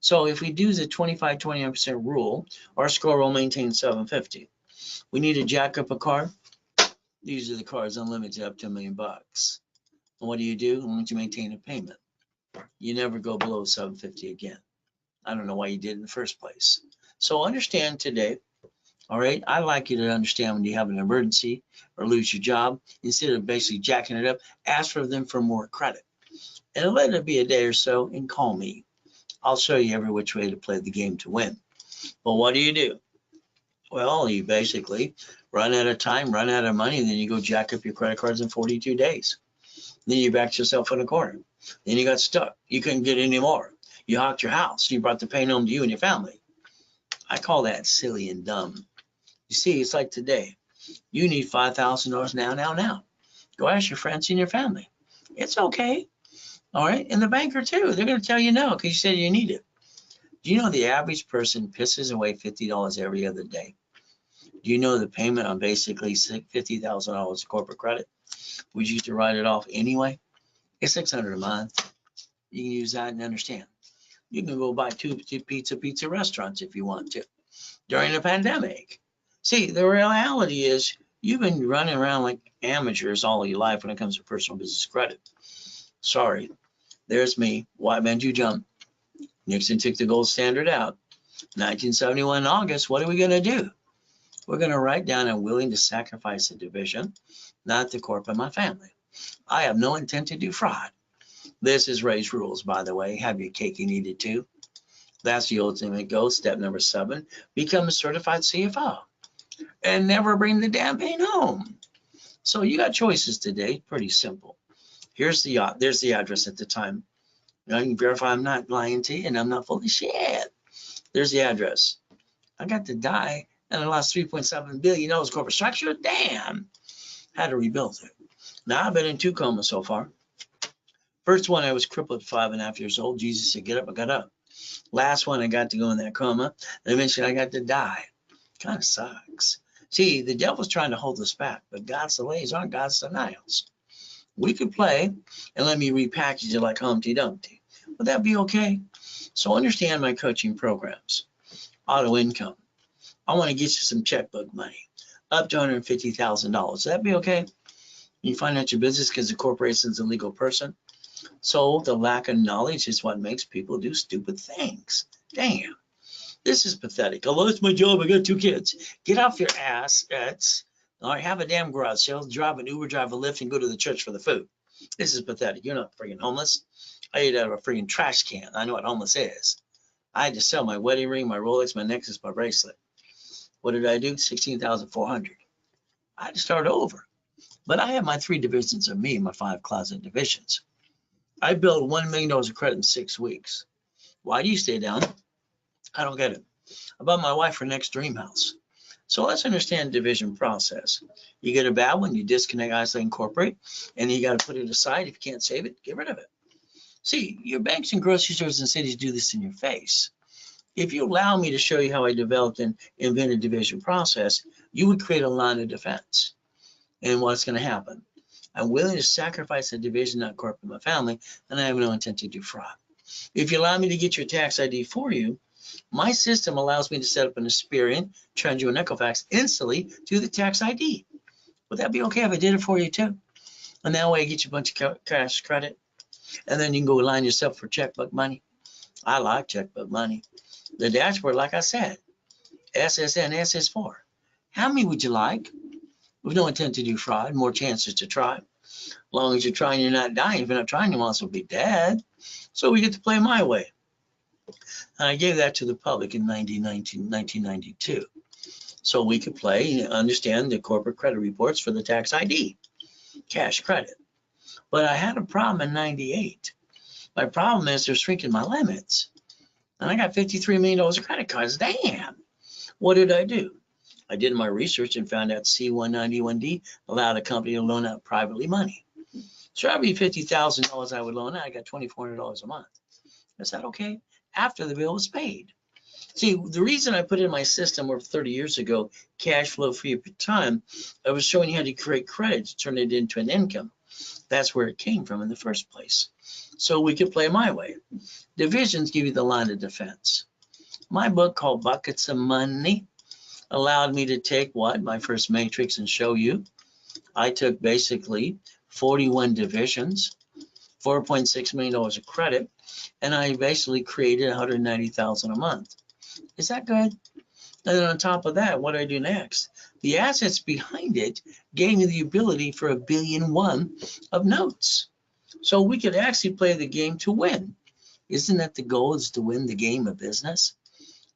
So if we do the 25-29% rule, our score will maintain 750. We need to jack up a card. These are the cards unlimited up to $1 million. And what do? Once you maintain a payment, you never go below 750 again. I don't know why you did in the first place. So understand today, all right? I like you to understand when you have an emergency or lose your job, instead of basically jacking it up, ask for them for more credit. And let it be a day or so and call me. I'll show you every which way to play the game to win. But what do? Well, you basically run out of time, run out of money, and then you go jack up your credit cards in 42 days. Then you backed yourself in a corner. Then you got stuck. You couldn't get any more. You hawked your house. You brought the pain home to you and your family. I call that silly and dumb. You see, it's like today. You need $5,000 now. Go ask your friends and your family. It's okay. All right. And the banker too. They're going to tell you no because you said you need it. Do you know the average person pisses away $50 every other day? Do you know the payment on basically $50,000 of corporate credit? Would you used to write it off anyway? It's $600 a month. You can use that and understand. You can go buy 2 pizza restaurants if you want to during the pandemic. See, the reality is you've been running around like amateurs all your life when it comes to personal business credit. Sorry, there's me. Why made you jump? Nixon took the gold standard out. 1971 in August, what are we going to do? We're going to write down I'm willing to sacrifice the division, not the corp and my family. I have no intent to do fraud. This is Ray's rules, by the way. Have your cake and eat it too. That's the ultimate goal. Step number 7, become a certified CFO and never bring the damn pain home. So you got choices today. Pretty simple. There's the address at the time. I can verify I'm not lying to you and I'm not full of shit. There's the address. I got to die and I lost $3.7 billion corporate structure. Damn. Had to rebuild it. Now I've been in 2 comas so far. First one, I was crippled at 5.5 years old. Jesus said, get up, I got up. Last one, I got to go in that coma. And eventually I got to die. Kind of sucks. See, the devil's trying to hold us back, but God's delays aren't God's denials. We could play and let me repackage it like Humpty Dumpty. Would that be okay? So understand my coaching programs. Auto income. I want to get you some checkbook money, up to $150,000. Would that be okay? You find out your business because the corporation's a legal person. So the lack of knowledge is what makes people do stupid things. Damn. This is pathetic. I lost my job. I got 2 kids. Get off your ass. All right, have a damn garage sale, drive an Uber, drive a Lyft, and go to the church for the food. This is pathetic. You're not freaking homeless. I ate out of a freaking trash can. I know what homeless is. I had to sell my wedding ring, my Rolex, my necklace, my bracelet. What did I do? 16,400. I had to start over. But I have my 3 divisions of me, my 5 closet divisions. I built $1 million of credit in 6 weeks. Why do you stay down? I don't get it. I bought my wife her next dream house. So let's understand the division process. You get a bad one, you disconnect, isolate, incorporate, and you got to put it aside. If you can't save it, get rid of it. See, your banks and grocery stores and cities do this in your face. If you allow me to show you how I developed and invented division process, you would create a line of defense. And what's going to happen? I'm willing to sacrifice a division, not corporate, my family, and I have no intent to do fraud. If you allow me to get your tax ID for you, my system allows me to set up an Experian, TransUnion, and Equifax instantly to the tax ID. Would that be okay if I did it for you too? And that way I get you a bunch of cash credit, and then you can go line yourself for checkbook money. I like checkbook money. The dashboard, like I said, SSN, SS4. How many would you like? With no intent to do fraud, more chances to try. As long as you're trying, you're not dying. If you're not trying, you might as well be dead. So we get to play my way. And I gave that to the public in 1992. So we could play and understand the corporate credit reports for the tax ID, cash credit. But I had a problem in 98. My problem is they're shrinking my limits. And I got $53 million of credit cards. Damn. What did I do? I did my research and found out C-191D allowed a company to loan out privately money. So every $50,000 I would loan out, I got $2,400 a month. Is that okay? After the bill was paid. See, the reason I put in my system over 30 years ago, cash flow free per time, I was showing you how to create credit to turn it into an income. That's where it came from in the first place. So we could play my way. Divisions give you the line of defense. My book called Buckets of Money allowed me to take my first matrix and show you. I took basically 41 divisions, $4.6 million of credit, and I basically created $190,000 a month. Is that good? And then on top of that, what do I do next? The assets behind it gave me the ability for $1.1 billion of notes. So we could actually play the game to win. Isn't that the goal, is to win the game of business?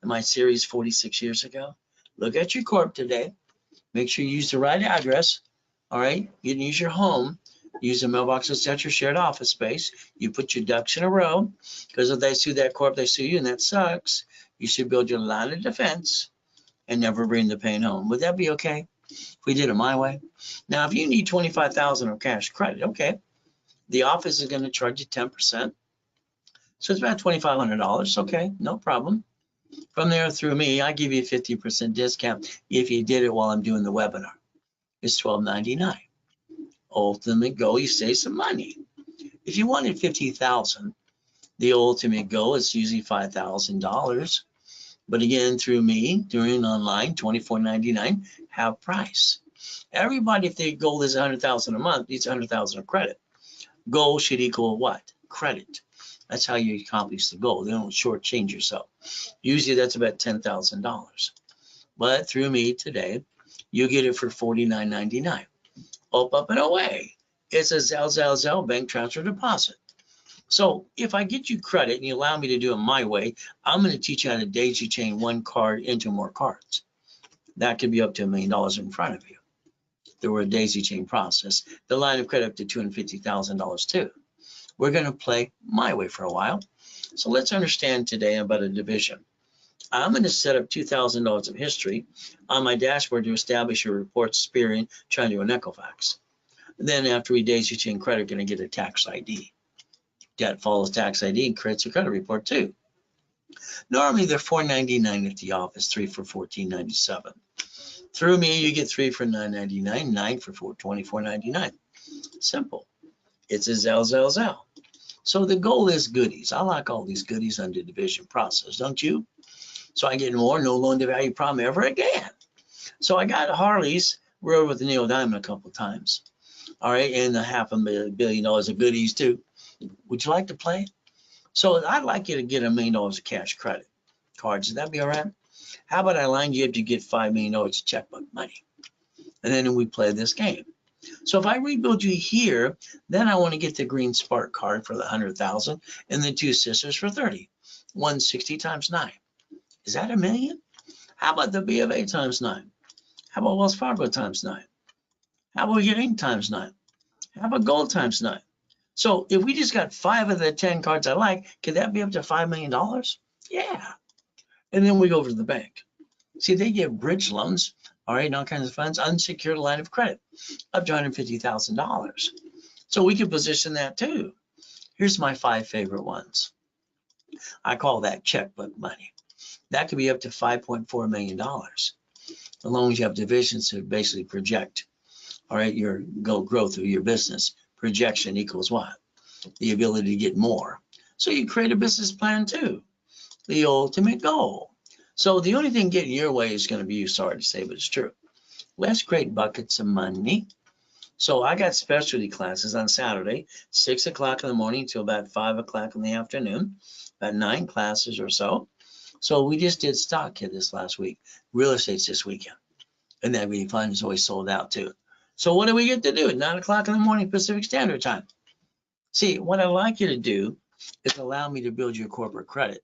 In my series 46 years ago, look at your corp today. Make sure you use the right address. All right, you can use your home. Use a mailbox that's at your shared office space. You put your ducks in a row, because if they sue that corp, they sue you, and that sucks. You should build your line of defense and never bring the pain home. Would that be okay if we did it my way? Now, if you need $25,000 of cash credit, okay, the office is going to charge you 10%. So it's about $2,500. Okay, no problem. From there through me, I give you a 50% discount if you did it while I'm doing the webinar. It's $12.99. Ultimate goal, you save some money. If you wanted $50,000, the ultimate goal is usually $5,000. But again, through me, doing online, $24.99, half price. Everybody, if their goal is $100,000 a month, needs $100,000 of credit. Goal should equal what? Credit. That's how you accomplish the goal. They don't shortchange yourself. Usually that's about $10,000. But through me today, you get it for $49.99. Up and away. It's a Zelle bank transfer deposit. So if I get you credit and you allow me to do it my way, I'm going to teach you how to daisy chain one card into more cards. That could be up to $1 million in front of you. Through a daisy chain process. The line of credit up to $250,000 too. We're going to play my way for a while. So let's understand today about a division. I'm going to set up $2,000 of history on my dashboard to establish your reports, Experian, TransUnion, and Equifax. Then after we daisy chain credit, we're going to get a tax ID. Debt follows tax ID and creates a credit report too. Normally they're $4.99 at the office, 3 for $14.97. Through me, you get 3 for $9.99, 9 for $24.99. Simple. It's a Zelle. So the goal is goodies. I like all these goodies under division process, don't you? So I get more, no loan to value problem ever again. So I got Harley's, rode with Neil Diamond a couple of times. All right, and a $500 million of goodies too. Would you like to play? So I'd like you to get $1 million of cash credit cards. Would that be all right? How about I line you up to get $5 million of checkbook money? And then we play this game. So if I rebuild you here, then I want to get the green spark card for the 100,000 and the 2 sisters for 30. 160 times 9. Is that $1 million? How about the B of A times 9? How about Wells Fargo times 9? How about Ring times 9? How about gold times 9? So if we just got 5 of the 10 cards I like, could that be up to $5 million? Yeah. And then we go over to the bank. See, they give bridge loans, all right, and all kinds of funds, unsecured line of credit, up to $150,000. So we can position that too. Here's my 5 favorite ones. I call that checkbook money. That could be up to $5.4 million. As long as you have divisions to basically project, all right, your growth of your business. Projection equals what? The ability to get more. So you create a business plan too. The ultimate goal. So the only thing getting your way is going to be, sorry to say, but it's true. Let's create buckets of money. So I got specialty classes on Saturday, 6 o'clock in the morning till about 5 o'clock in the afternoon, about 9 classes or so. So we just did stock kit this last week. Real estate's this weekend. And that'd be fun. It's always sold out too. So what do we get to do at 9 o'clock in the morning Pacific Standard Time? See, what I'd like you to do is allow me to build your corporate credit,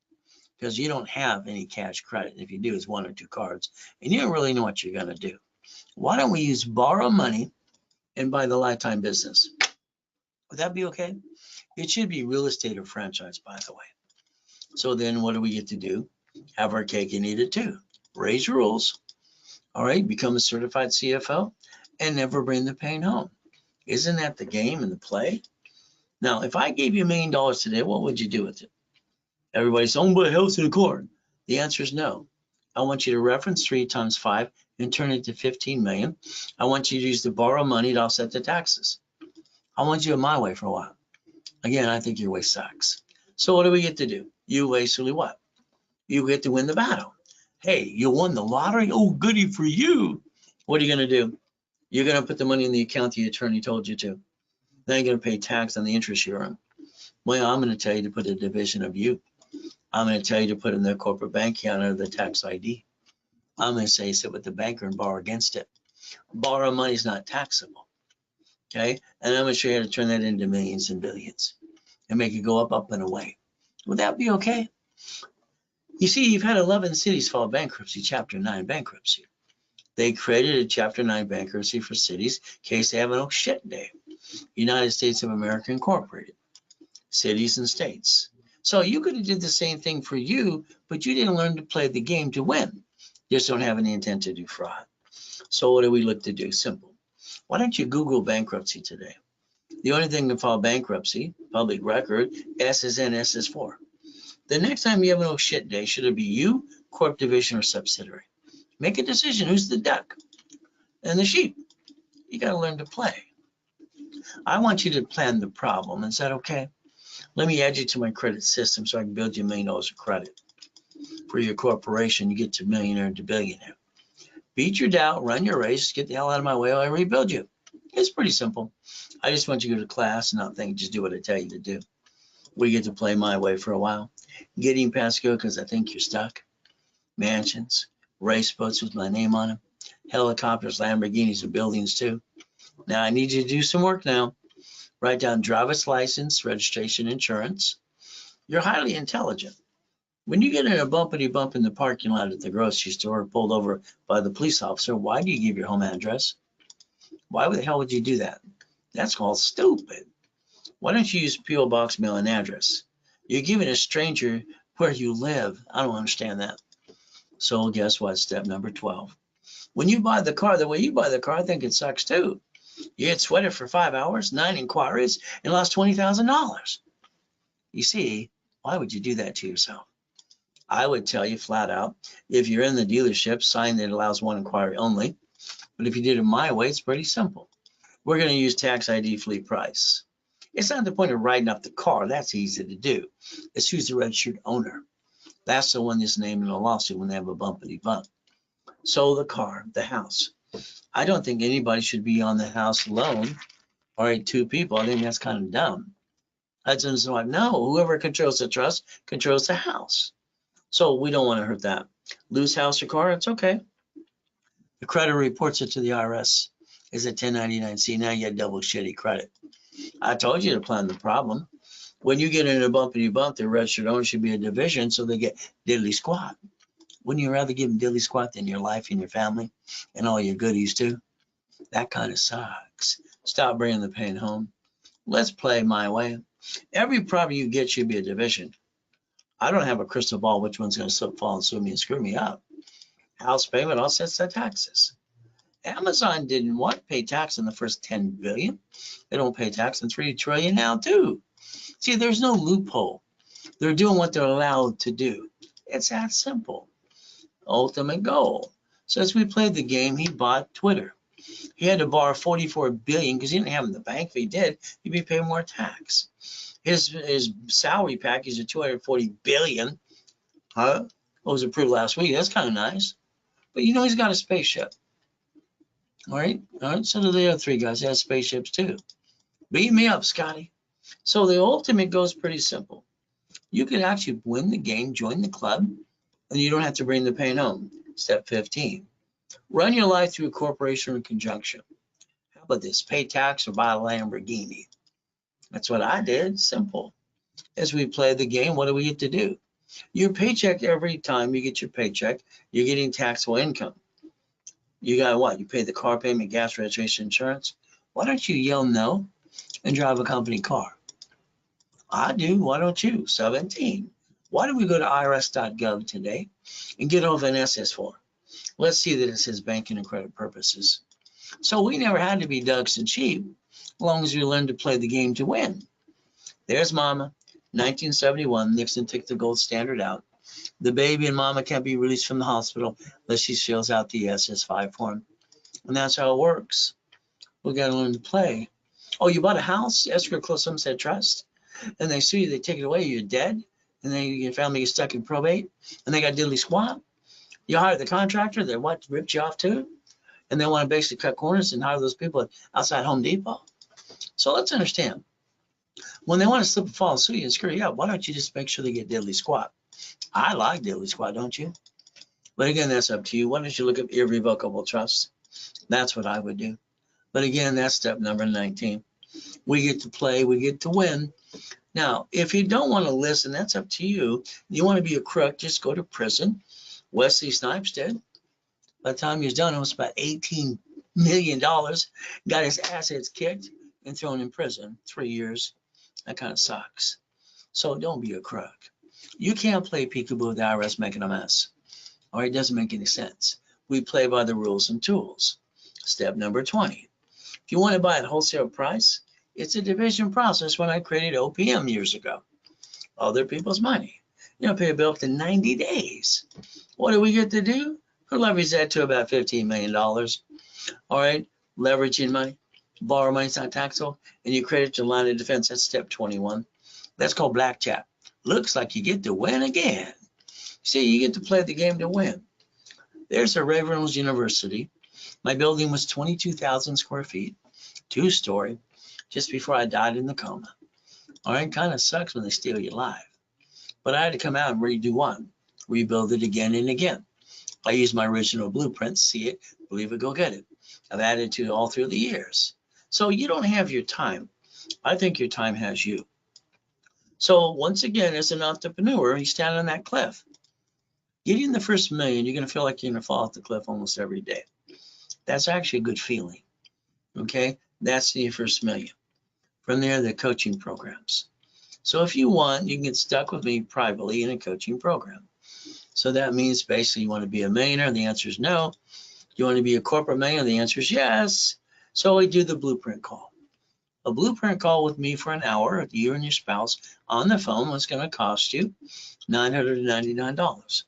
because you don't have any cash credit. If you do, it's 1 or 2 cards, and you don't really know what you're going to do. Why don't we use borrow money and buy the lifetime business? Would that be okay? It should be real estate or franchise, by the way. So then what do we get to do? Have our cake and eat it too. Raise rules. All right, become a certified CFO and never bring the pain home. Isn't that the game and the play? Now, if I gave you $1 million today, what would you do with it? Everybody's saying, but a house and a car. The answer is no. I want you to reference 3 times 5 and turn it to 15 million. I want you to use the borrow money to offset the taxes. I want you in my way for a while. Again, I think your way sucks. So what do we get to do? You basically what? You get to win the battle. Hey, you won the lottery? Oh, goody for you. What are you going to do? You're going to put the money in the account the attorney told you to. Then you're going to pay tax on the interest you earn. Well, I'm going to tell you to put a division of you. I'm going to tell you to put in the corporate bank account under the tax ID. I'm going to say sit with the banker and borrow against it. Borrow money is not taxable. Okay? And I'm going to show you how to turn that into millions and billions and make it go up, up, and away. Would that be okay? You see, you've had 11 cities file bankruptcy, Chapter 9 bankruptcy. They created a Chapter 9 bankruptcy for cities in case they have an oh shit day. United States of America Incorporated, cities and states. So you could have did the same thing for you, but you didn't learn to play the game to win. You just don't have any intent to do fraud. So what do we look to do? Simple. Why don't you Google bankruptcy today? The only thing to file bankruptcy, public record, S is in, S is for. The next time you have an oh shit day, should it be you, corp division, or subsidiary? Make a decision. Who's the duck and the sheep? You got to learn to play. I want you to plan the problem. Is that okay? Let me add you to my credit system so I can build you $1 million of credit. For your corporation, you get to millionaire to billionaire. Beat your doubt, run your race, get the hell out of my way while I rebuild you. It's pretty simple. I just want you to go to class and not think, just do what I tell you to do. We get to play my way for a while. Getting past go because I think you're stuck. Mansions, race boats with my name on them, helicopters, Lamborghinis, and buildings too. Now I need you to do some work now. Write down driver's license, registration, insurance. You're highly intelligent. When you get in a bumpity bump in the parking lot at the grocery store, pulled over by the police officer, why do you give your home address? Why the hell would you do that? That's called stupid. Why don't you use P.O. Box mailing address? You're giving a stranger where you live. I don't understand that. So guess what? Step number 12. When you buy the car, the way you buy the car, I think it sucks too. You get sweated for 5 hours, 9 inquiries, and lost $20,000. You see, why would you do that to yourself? I would tell you flat out, if you're in the dealership, sign that it allows 1 inquiry only. But if you did it my way, it's pretty simple. We're going to use tax ID fleet price. It's not the point of writing up the car. That's easy to do. It's who's the registered owner. That's the one that's named in a lawsuit when they have a bumpity bump. So the car, the house. I don't think anybody should be on the house alone. All right, 2 people. I think that's kind of dumb. Husband's wife. No, whoever controls the trust controls the house. So we don't want to hurt that. Lose house or car, it's okay. The creditor reports it to the IRS. Is a 1099-C. Now you get double shitty credit. I told you to plan the problem. When you get in a bumpity bump, the registered owner should be a division, so they get diddly squat. Wouldn't you rather give them diddly squat than your life and your family and all your goodies too? That kind of sucks. Stop bringing the pain home. Let's play my way. Every property you get should be a division. I don't have a crystal ball which one's going to slip, fall, and sue me and screw me up. House payment offsets the taxes. Amazon didn't want to pay tax on the first 10 billion. They don't pay tax on 3 trillion now too. See, there's no loophole. They're doing what they're allowed to do. It's that simple. Ultimate goal. So as we played the game, he bought Twitter. He had to borrow 44 billion because he didn't have it in the bank. If he did, he'd be paying more tax. His salary package of 240 billion was approved last week. That's kind of nice. But you know he's got a spaceship. All right. So do the other 3 guys. They have spaceships too. Beat me up, Scotty. So the ultimate goal is pretty simple. You can actually win the game, join the club, and you don't have to bring the pain home. Step 15. Run your life through a corporation or conjunction. How about this? Pay tax or buy a Lamborghini. That's what I did. Simple. As we play the game, what do we get to do? Your paycheck, every time you get your paycheck, you're getting taxable income. You got what? You pay the car payment, gas, registration, insurance. Why don't you yell no and drive a company car? I do. Why don't you? 17. Why don't we go to irs.gov today and get over an SS form? Let's see that it says banking and credit purposes. So we never had to be ducks and sheep, as long as we learned to play the game to win. There's Mama. 1971, Nixon took the gold standard out. The baby and Mama can't be released from the hospital unless she fills out the SS5 form. And that's how it works. We got to learn to play. Oh, you bought a house, escrow close homestead trust, and they sue you, they take it away, you're dead, and then your family gets stuck in probate, and they got diddly squat. You hire the contractor that what ripped you off too, and they want to basically cut corners and hire those people outside Home Depot. So let's understand. When they want to slip and fall and sue you and screw you up, why don't you just make sure they get diddly squat? I like diddly squat, don't you? But again, that's up to you. Why don't you look up irrevocable trust? That's what I would do. But again, that's step number 19. We get to play, we get to win. Now, if you don't want to listen, that's up to you. You want to be a crook, just go to prison. Wesley Snipes did. By the time he was done, it was about $18 million. Got his assets kicked and thrown in prison 3 years. That kind of sucks. So don't be a crook. You can't play peekaboo with the IRS making a mess. All right, it doesn't make any sense. We play by the rules and tools. Step number 20. If you want to buy at wholesale price, it's a division process when I created OPM years ago. Other people's money. You don't pay a bill up to 90 days. What do we get to do? Who leverage that to about $15 million? All right, leveraging money, borrow money, it's not taxable, and you credit your line of defense. That's step 21. That's called blackjack. Looks like you get to win again. See, you get to play the game to win. There's a Ray Reynolds University. My building was 22,000 square feet, 2-story, just before I died in the coma. All right, kind of sucks when they steal you alive. But I had to come out and redo one, rebuild it again and again. I used my original blueprint, see it, believe it, go get it. I've added to it all through the years. So you don't have your time. I think your time has you. So once again, as an entrepreneur, you stand on that cliff. Getting the first million, you're going to feel like you're going to fall off the cliff almost every day. That's actually a good feeling. Okay, that's the first million. From there, the coaching programs. So if you want, you can get stuck with me privately in a coaching program. So that means basically you want to be a millionaire, the answer is no. You want to be a corporate millionaire, the answer is yes. So we do the blueprint call. A blueprint call with me for an hour, you and your spouse on the phone, what's going to cost you $999.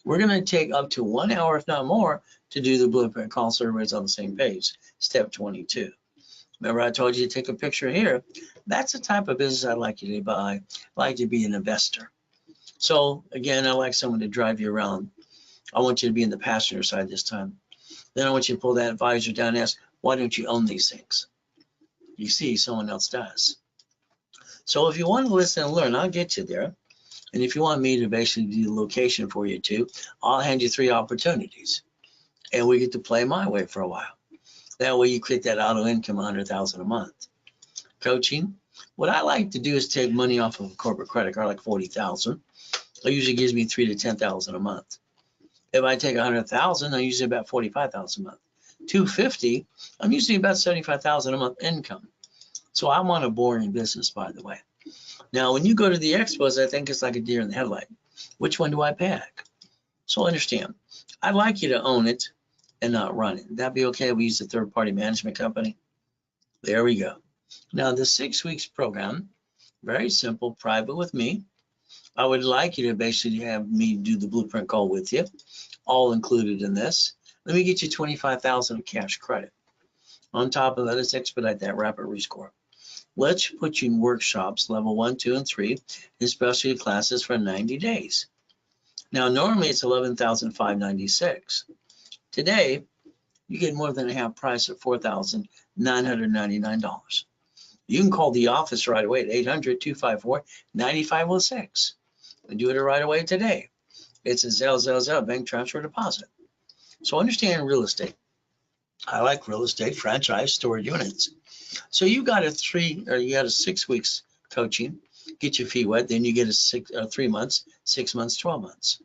We're going to take up to 1 hour, if not more, to do the blueprint call so everybody's on the same page. Step 22. Remember I told you to take a picture here? That's the type of business I'd like you to buy. I'd like to be an investor. So again, I like someone to drive you around. I want you to be in the passenger side this time. Then I want you to pull that advisor down and ask, why don't you own these things? You see, someone else does. So if you want to listen and learn, I'll get you there. And if you want me to basically do the location for you too, I'll hand you 3 opportunities. And we get to play my way for a while. That way you create that auto income, $100,000 a month. Coaching, What I like to do is take money off of a corporate credit card, like 40,000. It usually gives me 3 to 10,000 a month. If I take 100,000, I usually about 45,000 a month. 250, I'm usually about 75,000 a month income. So I'm on a boring business, by the way. Now, when you go to the expos, I think it's like a deer in the headlight. Which one do I pick? So understand, I'd like you to own it and not run it. That'd be okay. We use a third-party management company. There we go. Now, the 6 weeks program, very simple, private with me. I would like you to basically have me do the blueprint call with you, all included in this. Let me get you 25,000 of cash credit. On top of that, let's expedite that rapid rescore. Let's put you in workshops, level 1, 2, and 3, in specialty classes for 90 days. Now, normally it's $11,596. Today, you get more than a half price at $4,999. You can call the office right away at 800-254-9506 and do it right away today. It's a Zelle bank transfer deposit. So understand real estate. I like real estate, franchise, storage units. So you got a 6 weeks coaching, get your feet wet, then you get a 3 months, 6 months, 12 months.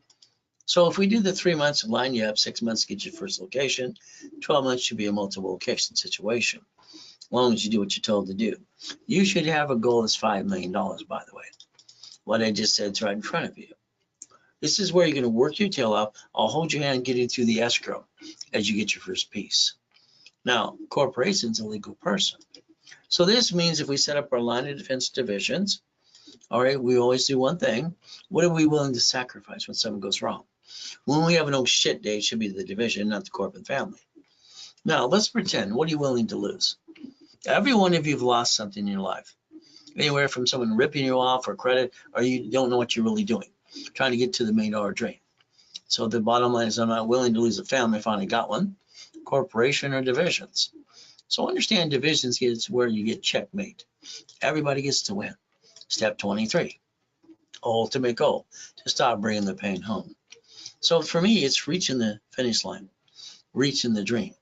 So if we do the 3 months, line you up, 6 months, get your first location, 12 months should be a multiple location situation, as long as you do what you're told to do. You should have a goal that's $5 million, by the way. What I just said is right in front of you. This is where you're going to work your tail off. I'll hold your hand getting through the escrow as you get your first piece. Now, corporation's a legal person. So this means if we set up our line of defense divisions, all right, we always do one thing. What are we willing to sacrifice when something goes wrong? When we have an oh shit day, it should be the division, not the corporate family. Now, let's pretend, what are you willing to lose? Every one of you have lost something in your life. Anywhere from someone ripping you off or credit, or you don't know what you're really doing, trying to get to the $1 million dream. So the bottom line is I'm not willing to lose a family if I finally got one, corporation or divisions. So understand divisions is where you get checkmate. Everybody gets to win. Step 23, ultimate goal, to stop bringing the pain home. So for me, it's reaching the finish line, reaching the dream,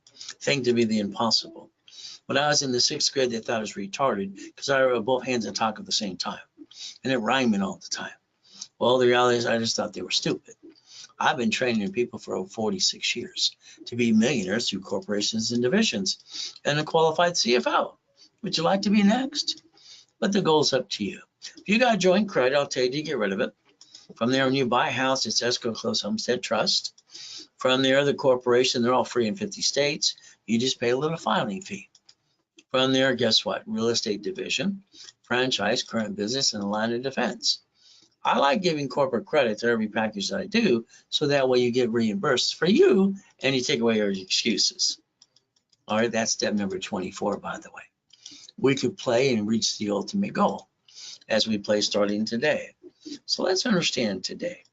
thing to be the impossible. When I was in the 6th grade, they thought I was retarded because I wrote both hands and talk at the same time, and it rhyming all the time. Well, the reality is I just thought they were stupid. I've been training people for over 46 years to be millionaires through corporations and divisions and a qualified CFO. Would you like to be next? But the goal's up to you. If you got joint credit, I'll tell you to get rid of it. From there, when you buy a house, it's Escrow Close Homestead Trust. From there, the corporation, they're all free in 50 states. You just pay a little filing fee. From there, guess what? Real estate division, franchise, current business, and a line of defense. I like giving corporate credit to every package that I do, so that way you get reimbursed for you and you take away your excuses. All right, that's step number 24, by the way. We could play and reach the ultimate goal as we play starting today. So let's understand today.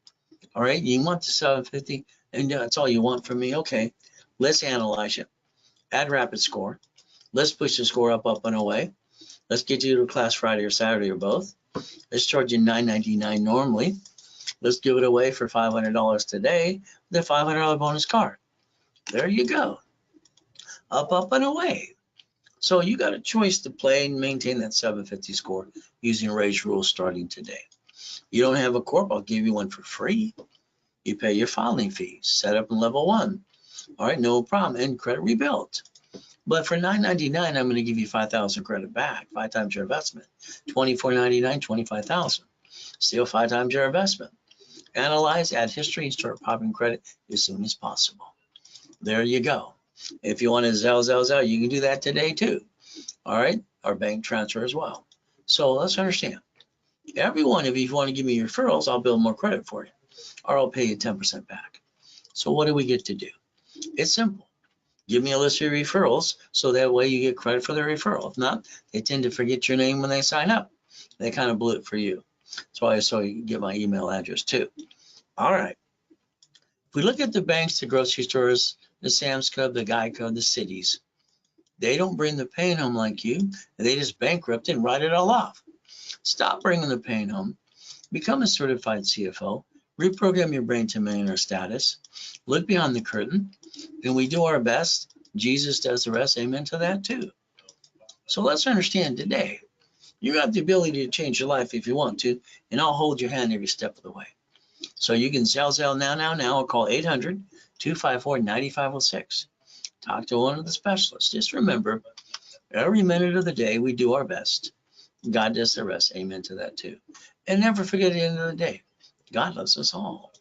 All right, you want the 750 and that's all you want from me. Okay, let's analyze it. Add rapid score. Let's push the score up and away. Let's get you to a class Friday or Saturday or both. Let's charge you $9.99 normally. Let's give it away for $500 today with a $500 bonus card. There you go. Up and away. So you got a choice to play and maintain that 750 score using Ray's rules starting today. You don't have a corp, I'll give you one for free. You pay your filing fee, set up in level 1. All right, no problem, and credit rebuilt. But for $9.99, I'm going to give you 5,000 credit back, 5 times your investment. $24.99, 25,000. Still 5 times your investment. Analyze, add history, and start popping credit as soon as possible. There you go. If you want to Zelle, you can do that today too. All right, or bank transfer as well. So let's understand. Every one of you, if you want to give me your referrals, I'll build more credit for you, or I'll pay you 10% back. So what do we get to do? It's simple. Give me a list of your referrals, so that way you get credit for the referral. If not, they tend to forget your name when they sign up. They kind of blew it for you. That's why I saw you get my email address too. All right. If we look at the banks, the grocery stores, the Sam's Club, the Geico, the cities, they don't bring the pain home like you. They just bankrupt and write it all off. Stop bringing the pain home. Become a certified CFO. Reprogram your brain to millionaire status. Look beyond the curtain. And we do our best. Jesus does the rest. Amen to that too. So let's understand today. You have the ability to change your life if you want to, and I'll hold your hand every step of the way. So you can Zell now, or call 800-254-9506. Talk to one of the specialists. Just remember, every minute of the day, we do our best. God does the rest. Amen to that too. And never forget at the end of the day, God loves us all.